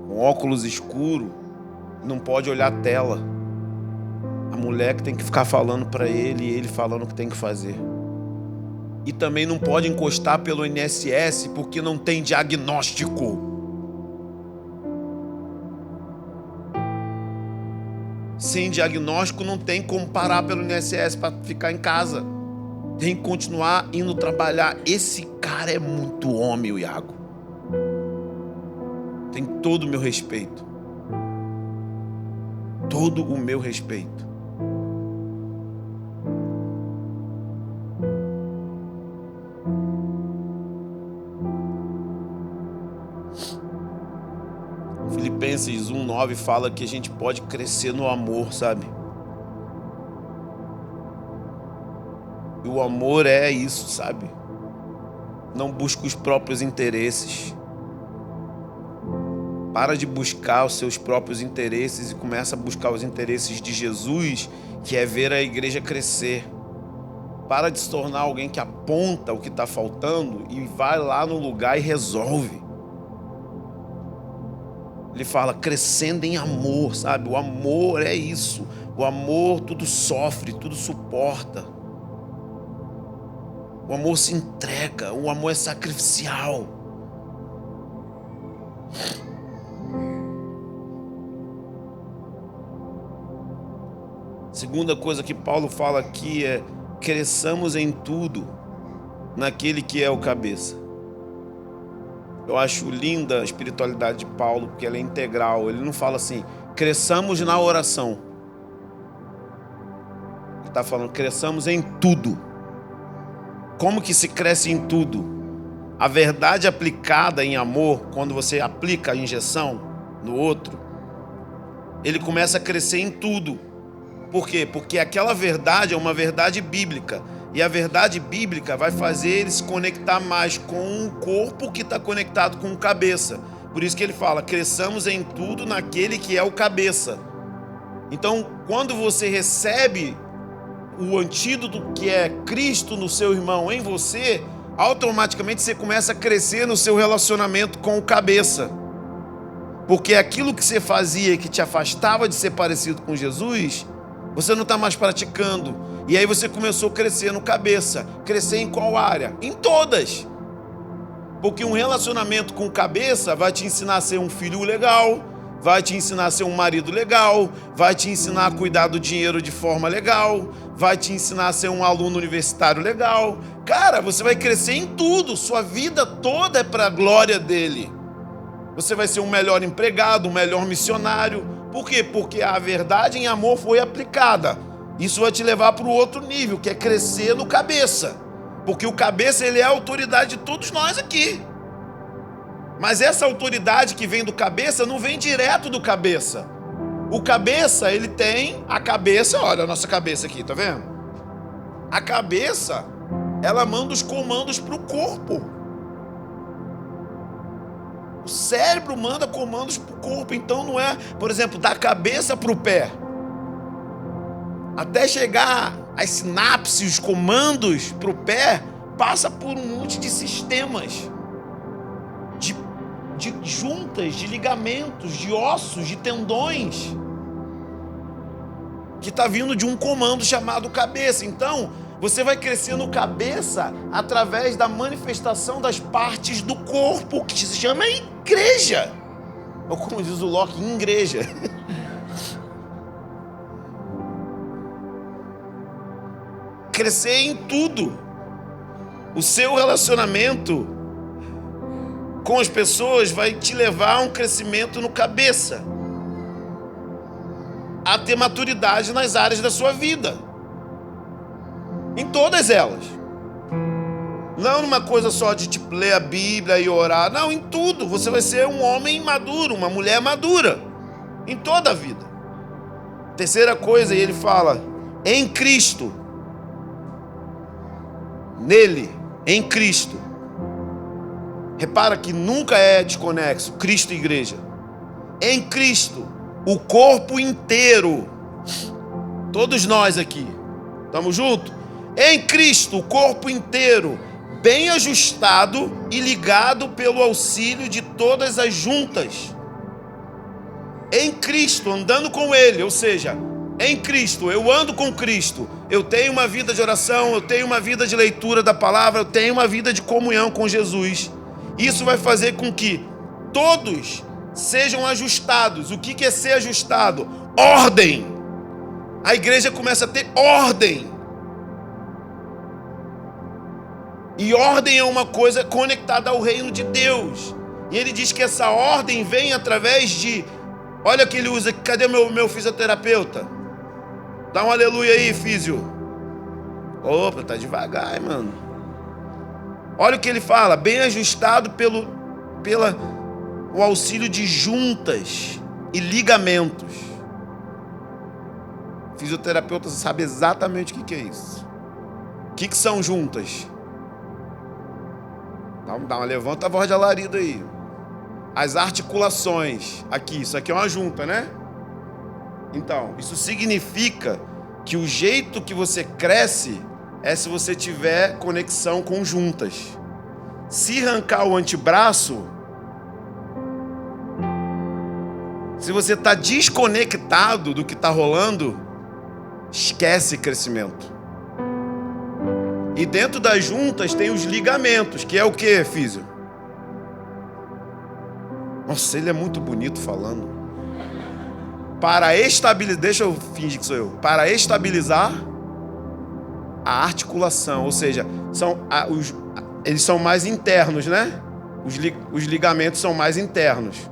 com óculos escuros, não pode olhar a tela. A mulher que tem que ficar falando para ele e ele falando o que tem que fazer. E também não pode encostar pelo INSS porque não tem diagnóstico. Sem diagnóstico não tem como parar pelo INSS para ficar em casa. Tem que continuar indo trabalhar. Esse cara é muito homem, o Iago. Tem todo o meu respeito. Todo o meu respeito. Filipenses 1:9 fala que a gente pode crescer no amor, sabe? E o amor é isso, sabe? Não busca os próprios interesses. Para de buscar os seus próprios interesses e começa a buscar os interesses de Jesus, que é ver a igreja crescer. Para de se tornar alguém que aponta o que está faltando e vai lá no lugar e resolve. Ele fala crescendo em amor, sabe? O amor é isso. O amor tudo sofre, tudo suporta. O amor se entrega, o amor é sacrificial. Segunda coisa que Paulo fala aqui é: cresçamos em tudo naquele que é o cabeça. Eu acho linda a espiritualidade de Paulo, porque ela é integral. Ele não fala assim, cresçamos na oração. Ele está falando, cresçamos em tudo. Como que se cresce em tudo? A verdade aplicada em amor, quando você aplica a injeção no outro, ele começa a crescer em tudo. Por quê? Porque aquela verdade é uma verdade bíblica. E a verdade bíblica vai fazer ele se conectar mais com o corpo que está conectado com o cabeça. Por isso que ele fala, cresçamos em tudo naquele que é o cabeça. Então, quando você recebe o antídoto que é Cristo no seu irmão em você, automaticamente você começa a crescer no seu relacionamento com o cabeça. Porque aquilo que você fazia e que te afastava de ser parecido com Jesus, você não está mais praticando. E aí você começou a crescer no cabeça. Crescer em qual área? Em todas. Porque um relacionamento com cabeça vai te ensinar a ser um filho legal, vai te ensinar a ser um marido legal, vai te ensinar a cuidar do dinheiro de forma legal, vai te ensinar a ser um aluno universitário legal. Cara, você vai crescer em tudo. Sua vida toda é para a glória dele. Você vai ser um melhor empregado, um melhor missionário. Por quê? Porque a verdade em amor foi aplicada. Isso vai te levar para o outro nível, que é crescer no cabeça. Porque o cabeça, ele é a autoridade de todos nós aqui. Mas essa autoridade que vem do cabeça não vem direto do cabeça. O cabeça, ele tem a cabeça, olha a nossa cabeça aqui, tá vendo? A cabeça, ela manda os comandos para o corpo. O cérebro manda comandos para o corpo. Então não é, por exemplo, da cabeça para o pé. Até chegar às sinapses, os comandos para o pé, passa por um monte de sistemas, de juntas, de ligamentos, de ossos, de tendões, que está vindo de um comando chamado cabeça. Então, você vai crescer no cabeça através da manifestação das partes do corpo, que se chama igreja. Ou como diz o Locke, igreja. Crescer em tudo. O seu relacionamento com as pessoas vai te levar a um crescimento no cabeça, a ter maturidade nas áreas da sua vida, em todas elas. Não numa coisa só de tipo ler a Bíblia e orar. Não, em tudo. Você vai ser um homem maduro, uma mulher madura, em toda a vida. Terceira coisa, e ele fala, em Cristo. Nele, em Cristo. Repara que nunca é desconexo Cristo e igreja. Em Cristo, o corpo inteiro, todos nós aqui, estamos juntos? Em Cristo, o corpo inteiro, bem ajustado e ligado pelo auxílio de todas as juntas. Em Cristo, andando com Ele, ou seja, em Cristo, eu ando com Cristo, eu tenho uma vida de oração, eu tenho uma vida de leitura da palavra, eu tenho uma vida de comunhão com Jesus. Isso vai fazer com que todos sejam ajustados. O que é ser ajustado? Ordem. A igreja começa a ter ordem. E ordem é uma coisa conectada ao reino de Deus. E ele diz que essa ordem vem através de... Olha o que ele usa. Cadê meu fisioterapeuta? Dá um aleluia aí, físio. Opa, tá devagar, mano. Olha o que ele fala. Bem ajustado pelo auxílio de juntas e ligamentos. O fisioterapeuta sabe exatamente o que é isso. O que são juntas? Levanta a voz de alarido aí. As articulações. Aqui, isso aqui é uma junta, né? Então, isso significa que o jeito que você cresce é se você tiver conexão com juntas. Se arrancar o antebraço, se você está desconectado do que está rolando, esquece crescimento. E dentro das juntas tem os ligamentos, que é o que, físio? Nossa, ele é muito bonito falando. Para estabilizar, deixa eu fingir que sou eu. Para estabilizar a articulação, ou seja, eles são mais internos, né? Os ligamentos são mais internos.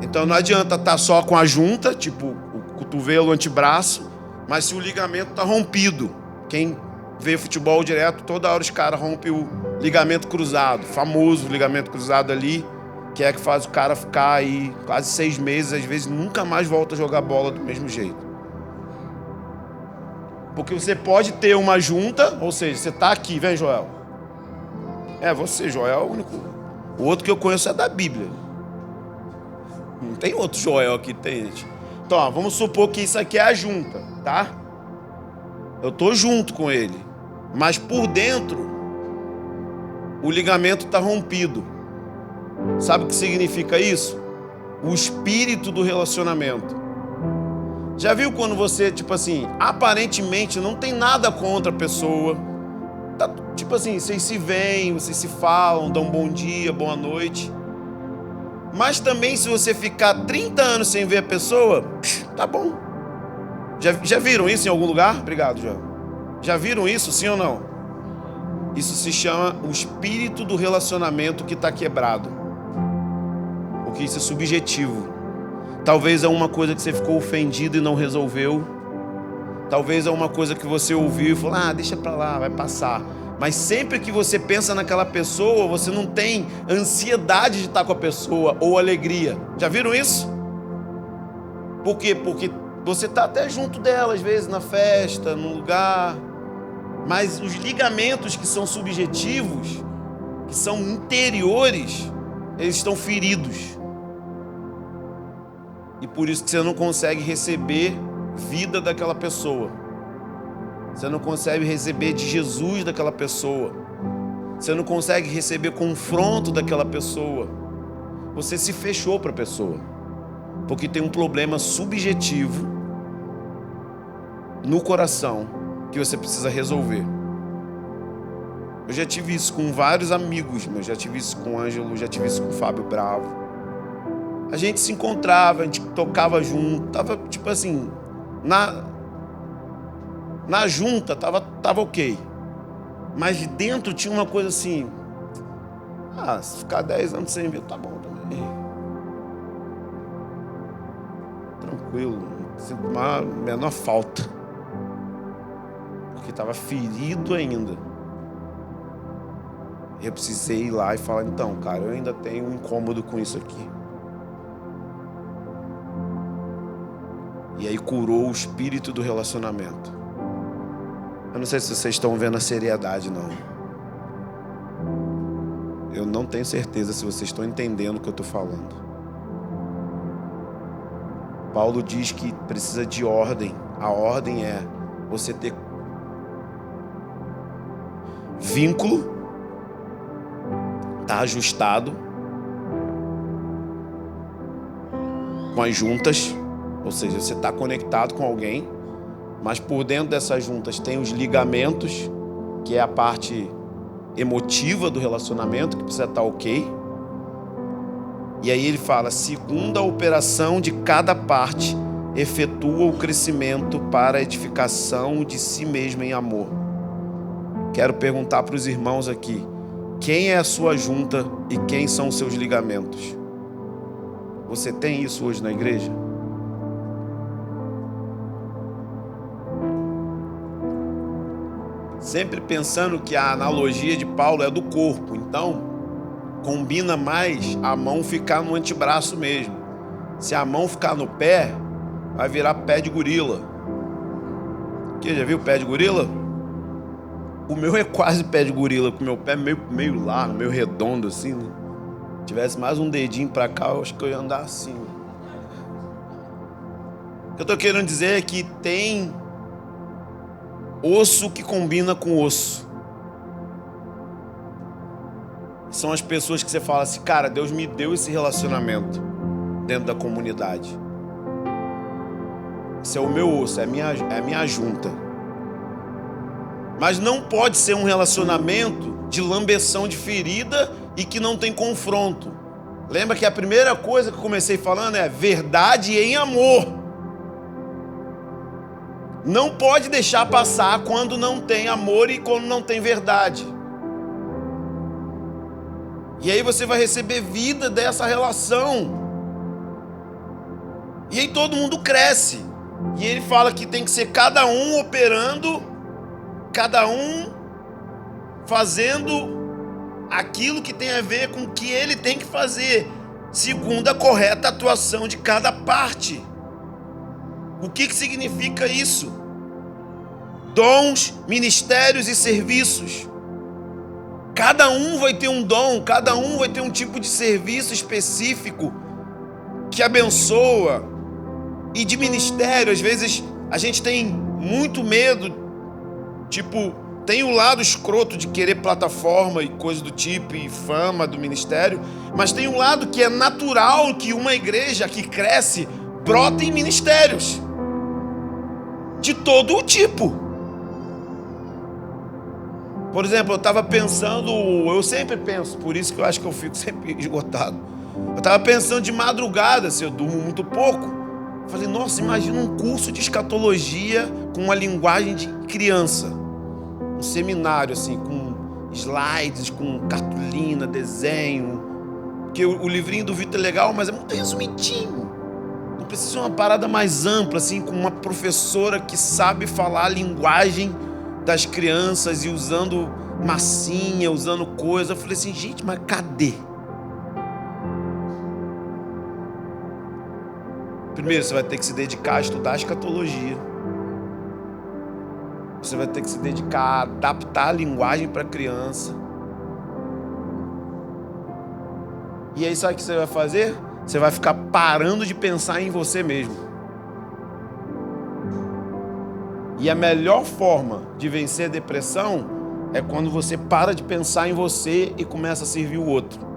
Então não adianta estar só com a junta, tipo o cotovelo, o antebraço, mas se o ligamento está rompido. Quem vê futebol direto, toda hora os caras rompem o ligamento cruzado, famoso ligamento cruzado ali, que é que faz o cara ficar aí quase 6 meses, às vezes nunca mais volta a jogar bola do mesmo jeito. Porque você pode ter uma junta, ou seja, você está aqui, vem, Joel. Você, Joel, é o único. O outro que eu conheço é da Bíblia. Não tem outro Joel aqui, tem, gente. Então, ó, vamos supor que isso aqui é a junta, tá? Eu estou junto com ele, mas por dentro o ligamento está rompido. Sabe o que significa isso? O espírito do relacionamento. Já viu quando você, tipo assim, aparentemente não tem nada contra a pessoa, tá, tipo assim, vocês se veem, vocês se falam, dão bom dia, boa noite, mas também se você ficar 30 anos sem ver a pessoa, tá bom. Já viram isso em algum lugar? Obrigado, João. Já viram isso, sim ou não? Isso se chama o espírito do relacionamento que está quebrado. Porque isso é subjetivo. Talvez é uma coisa que você ficou ofendido e não resolveu. Talvez é uma coisa que você ouviu e falou, deixa pra lá, vai passar. Mas sempre que você pensa naquela pessoa, você não tem ansiedade de estar com a pessoa ou alegria. Já viram isso? Por quê? Porque você está até junto dela, às vezes, na festa, num lugar. Mas os ligamentos que são subjetivos, que são interiores, eles estão feridos. E por isso que você não consegue receber vida daquela pessoa. Você não consegue receber de Jesus daquela pessoa. Você não consegue receber confronto daquela pessoa. Você se fechou para a pessoa. Porque tem um problema subjetivo no coração que você precisa resolver. Eu já tive isso com vários amigos, eu já tive isso com o Ângelo, já tive isso com o Fábio Bravo. A gente se encontrava, a gente tocava junto, tava tipo assim, na junta tava ok. Mas dentro tinha uma coisa assim, se ficar 10 anos sem ver, tá bom também. Tranquilo, não sinto uma menor falta. Porque estava ferido ainda. Eu precisei ir lá e falar, então, cara, eu ainda tenho um incômodo com isso aqui. E aí curou o espírito do relacionamento. Eu não sei se vocês estão vendo a seriedade, não. Eu não tenho certeza se vocês estão entendendo o que eu estou falando. Paulo diz que precisa de ordem. A ordem é você ter vínculo, tá ajustado com as juntas, ou seja, você está conectado com alguém, mas por dentro dessas juntas tem os ligamentos, que é a parte emotiva do relacionamento, que precisa estar ok. E aí ele fala, segundo a operação de cada parte, efetua o crescimento para a edificação de si mesmo em amor. Quero perguntar para os irmãos aqui, quem é a sua junta e quem são os seus ligamentos? Você tem isso hoje na igreja? Sempre pensando que a analogia de Paulo é do corpo, então combina mais a mão ficar no antebraço mesmo. Se a mão ficar no pé, vai virar pé de gorila. Quem já viu pé de gorila? O meu é quase pé de gorila, com o meu pé meio largo, meio redondo assim, né? Se tivesse mais um dedinho pra cá, eu acho que eu ia andar assim. O que eu tô querendo dizer é que tem osso que combina com osso. São as pessoas que você fala assim, cara, Deus me deu esse relacionamento dentro da comunidade. Esse é o meu osso, é a minha junta. Mas não pode ser um relacionamento de lambeção de ferida e que não tem confronto. Lembra que a primeira coisa que eu comecei falando é verdade em amor. Não pode deixar passar quando não tem amor e quando não tem verdade. E aí você vai receber vida dessa relação. E aí todo mundo cresce. E ele fala que tem que ser cada um operando, cada um fazendo aquilo que tem a ver com o que ele tem que fazer, segundo a correta atuação de cada parte. O que significa isso? Dons, ministérios e serviços. Cada um vai ter um dom, cada um vai ter um tipo de serviço específico que abençoa. E de ministério, às vezes a gente tem muito medo, tipo, tem o lado escroto de querer plataforma e coisa do tipo, e fama do ministério, mas tem um lado que é natural que uma igreja que cresce brota em ministérios de todo o tipo. Por exemplo, eu estava pensando, eu sempre penso, por isso que eu acho que eu fico sempre esgotado. Eu estava pensando de madrugada, se eu durmo muito pouco. Falei, nossa, imagina um curso de escatologia com uma linguagem de criança. Um seminário assim, com slides, com cartolina, desenho. Porque o livrinho do Vitor é legal, mas é muito resumidinho. Não precisa ser uma parada mais ampla, assim, com uma professora que sabe falar a linguagem das crianças e usando massinha, usando coisa. Eu falei assim, gente, mas cadê? Primeiro, você vai ter que se dedicar a estudar a escatologia. Você vai ter que se dedicar a adaptar a linguagem para a criança. E aí, sabe o que você vai fazer? Você vai ficar parando de pensar em você mesmo. E a melhor forma de vencer a depressão é quando você para de pensar em você e começa a servir o outro.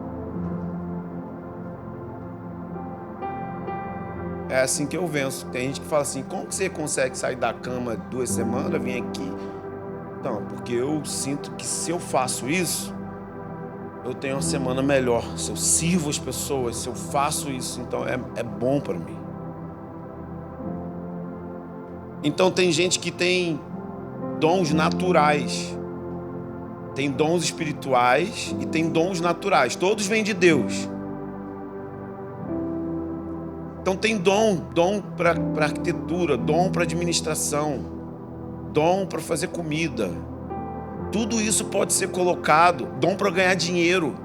É assim que eu venço. Tem gente que fala assim, como que você consegue sair da cama 2 semanas, vir aqui? Não, porque eu sinto que se eu faço isso, eu tenho uma semana melhor. Se eu sirvo as pessoas, se eu faço isso, então é bom para mim. Então tem gente que tem dons naturais, tem dons espirituais e tem dons naturais. Todos vêm de Deus. Então tem dom para arquitetura, dom para administração, dom para fazer comida. Tudo isso pode ser colocado, dom para ganhar dinheiro.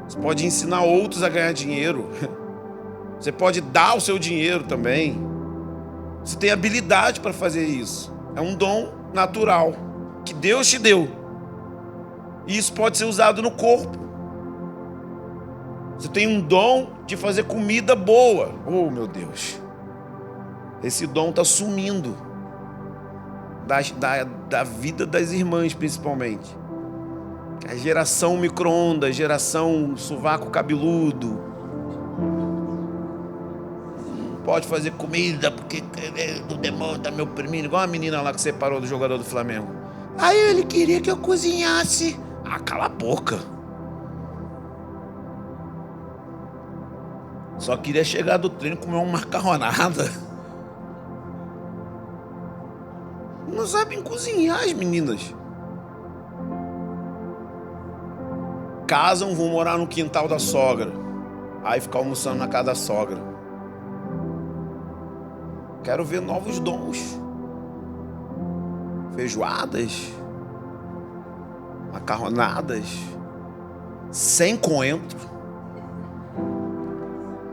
Você pode ensinar outros a ganhar dinheiro. Você pode dar o seu dinheiro também. Você tem habilidade para fazer isso. É um dom natural que Deus te deu. E isso pode ser usado no corpo. Você tem um dom de fazer comida boa. Oh, meu Deus. Esse dom está sumindo da vida das irmãs, principalmente. A geração micro-ondas, geração sovaco cabeludo. Não pode fazer comida porque o demônio tá me oprimindo. Igual a menina lá que separou do jogador do Flamengo. Aí ele queria que eu cozinhasse. Ah, cala a boca. Só queria chegar do treino e comer uma macarronada. Não sabem cozinhar as meninas. Casam, vão morar no quintal da sogra. Aí ficar almoçando na casa da sogra. Quero ver novos dons. Feijoadas. Macarronadas. Sem coentro.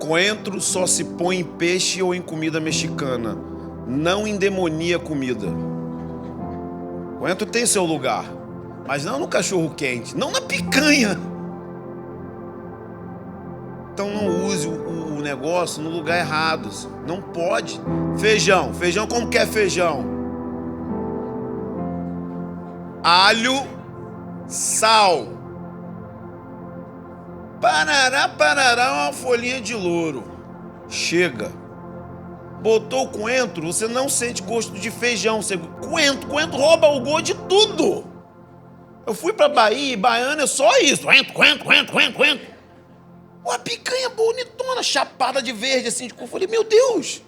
Coentro só se põe em peixe ou em comida mexicana. Não endemonia a comida. Coentro tem seu lugar. Mas não no cachorro quente. Não na picanha. Então não use o negócio no lugar errado. Não pode. Feijão. Feijão como que é feijão? Alho, sal. Parará, parará, uma folhinha de louro. Chega. Botou o coentro, você não sente gosto de feijão. Coentro rouba o gosto de tudo. Eu fui pra Bahia e baiano é só isso. Coentro. Uma picanha bonitona, chapada de verde, assim, de cor. Eu falei, meu Deus.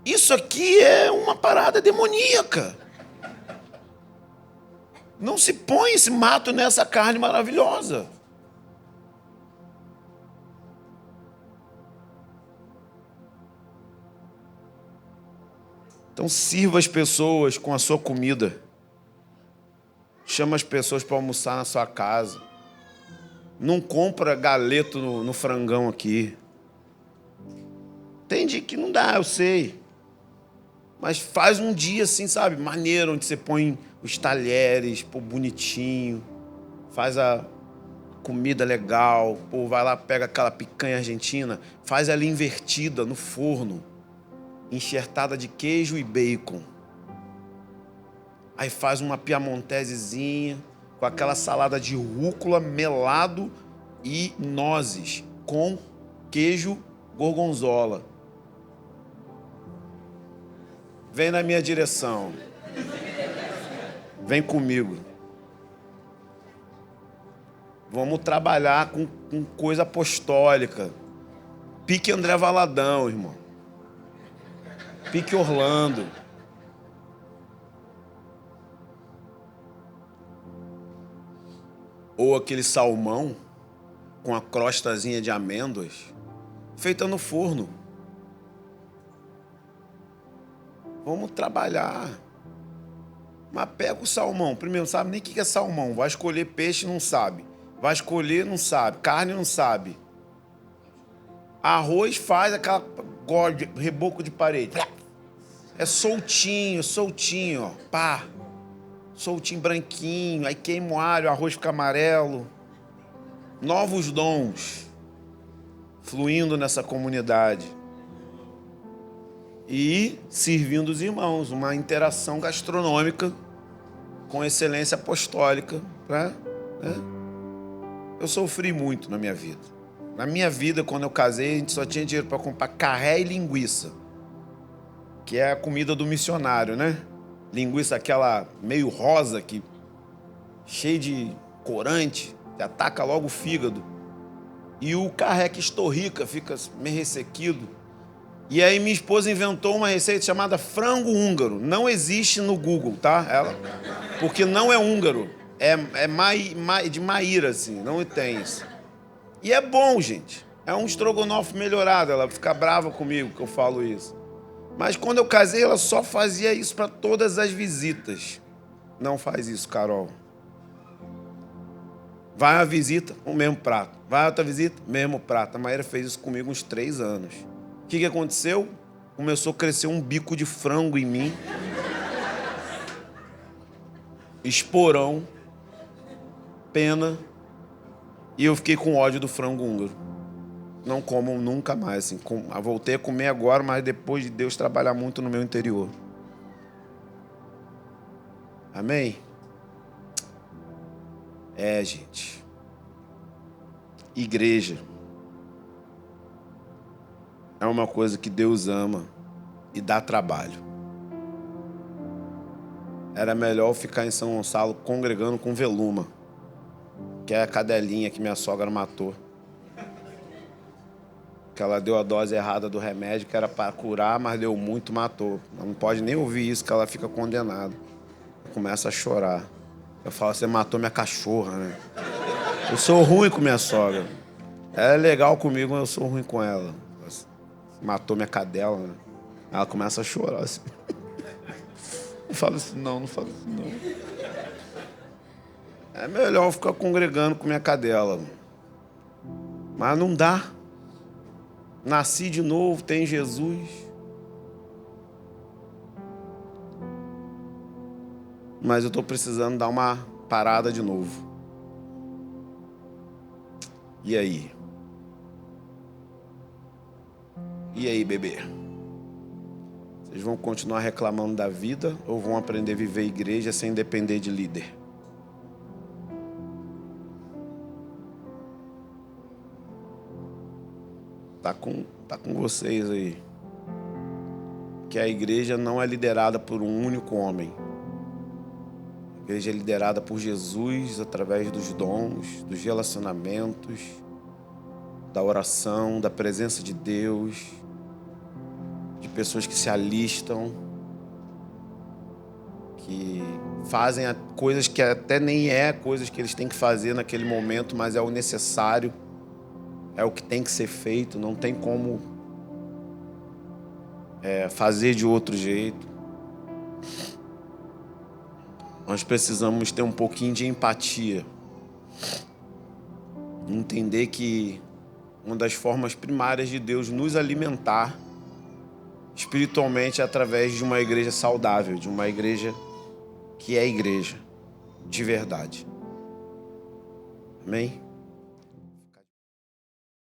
Isso aqui é uma parada demoníaca. Não se põe esse mato nessa carne maravilhosa. Então sirva as pessoas com a sua comida. Chama as pessoas para almoçar na sua casa. Não compra galeto no frangão aqui. Tem dia que não dá, eu sei. Mas faz um dia assim, sabe? Maneiro, onde você põe os talheres, pô, bonitinho. Faz a comida legal. Pô, vai lá, pega aquela picanha argentina. Faz ela invertida no forno. Enxertada de queijo e bacon. Aí faz uma piamontesezinha com aquela salada de rúcula, melado e nozes com queijo gorgonzola. Vem na minha direção. Vem comigo. Vamos trabalhar com coisa apostólica. Pique André Valadão, irmão. Pique Orlando. Ou aquele salmão com a crostazinha de amêndoas feita no forno. Vamos trabalhar. Mas pega o salmão. Primeiro, não sabe nem o que é salmão. Vai escolher peixe, não sabe. Vai escolher, não sabe. Carne, não sabe. Arroz faz aquela reboco de parede. É soltinho, ó. Pá. Soltinho, branquinho. Aí queima o alho, o arroz fica amarelo. Novos dons fluindo nessa comunidade. E servindo os irmãos. Uma interação gastronômica com excelência apostólica. Né? Eu sofri muito na minha vida. Na minha vida, quando eu casei, a gente só tinha dinheiro para comprar carré e linguiça. Que é a comida do missionário, né? Linguiça aquela meio rosa, cheia de corante, que ataca logo o fígado. E o carré que estorrica, fica meio ressequido. E aí minha esposa inventou uma receita chamada frango húngaro. Não existe no Google, tá? Porque não é húngaro. É de Maíra, assim. Não tem isso. E é bom, gente. É um estrogonofe melhorado. Ela fica brava comigo que eu falo isso. Mas quando eu casei, ela só fazia isso para todas as visitas. Não faz isso, Carol. Vai uma visita, o mesmo prato. Vai outra visita, mesmo prato. A Maíra fez isso comigo uns 3 anos. O que aconteceu? Começou a crescer um bico de frango em mim. Esporão. pena. E eu fiquei com ódio do frango húngaro. Não como nunca mais. Assim. Voltei a comer agora, mas depois de Deus trabalhar muito no meu interior. Amém? Gente. Igreja é uma coisa que Deus ama e dá trabalho. Era melhor eu ficar em São Gonçalo congregando com Veluma, que é a cadelinha que minha sogra matou. Que ela deu a dose errada do remédio, que era para curar, mas deu muito, matou. Ela não pode nem ouvir isso, que ela fica condenada. Começa a chorar. Eu falo, você matou minha cachorra, né? Eu sou ruim com minha sogra. Ela é legal comigo, mas eu sou ruim com ela. Matou minha cadela, né? Ela começa a chorar assim. Não fala isso não, não fala isso não. É melhor eu ficar congregando com minha cadela. Mas não dá. Nasci de novo, tem Jesus. Mas eu estou precisando dar uma parada de novo. E aí? E aí, bebê? Vocês vão continuar reclamando da vida ou vão aprender a viver igreja sem depender de líder? Tá com vocês aí. Que a igreja não é liderada por um único homem. A igreja é liderada por Jesus através dos dons, dos relacionamentos, da oração, da presença de Deus, de pessoas que se alistam, que fazem coisas que até nem coisas que eles têm que fazer naquele momento, mas é o necessário, é o que tem que ser feito, não tem como fazer de outro jeito. Nós precisamos ter um pouquinho de empatia. Entender que uma das formas primárias de Deus nos alimentar espiritualmente é através de uma igreja saudável, de uma igreja que é igreja, de verdade. Amém?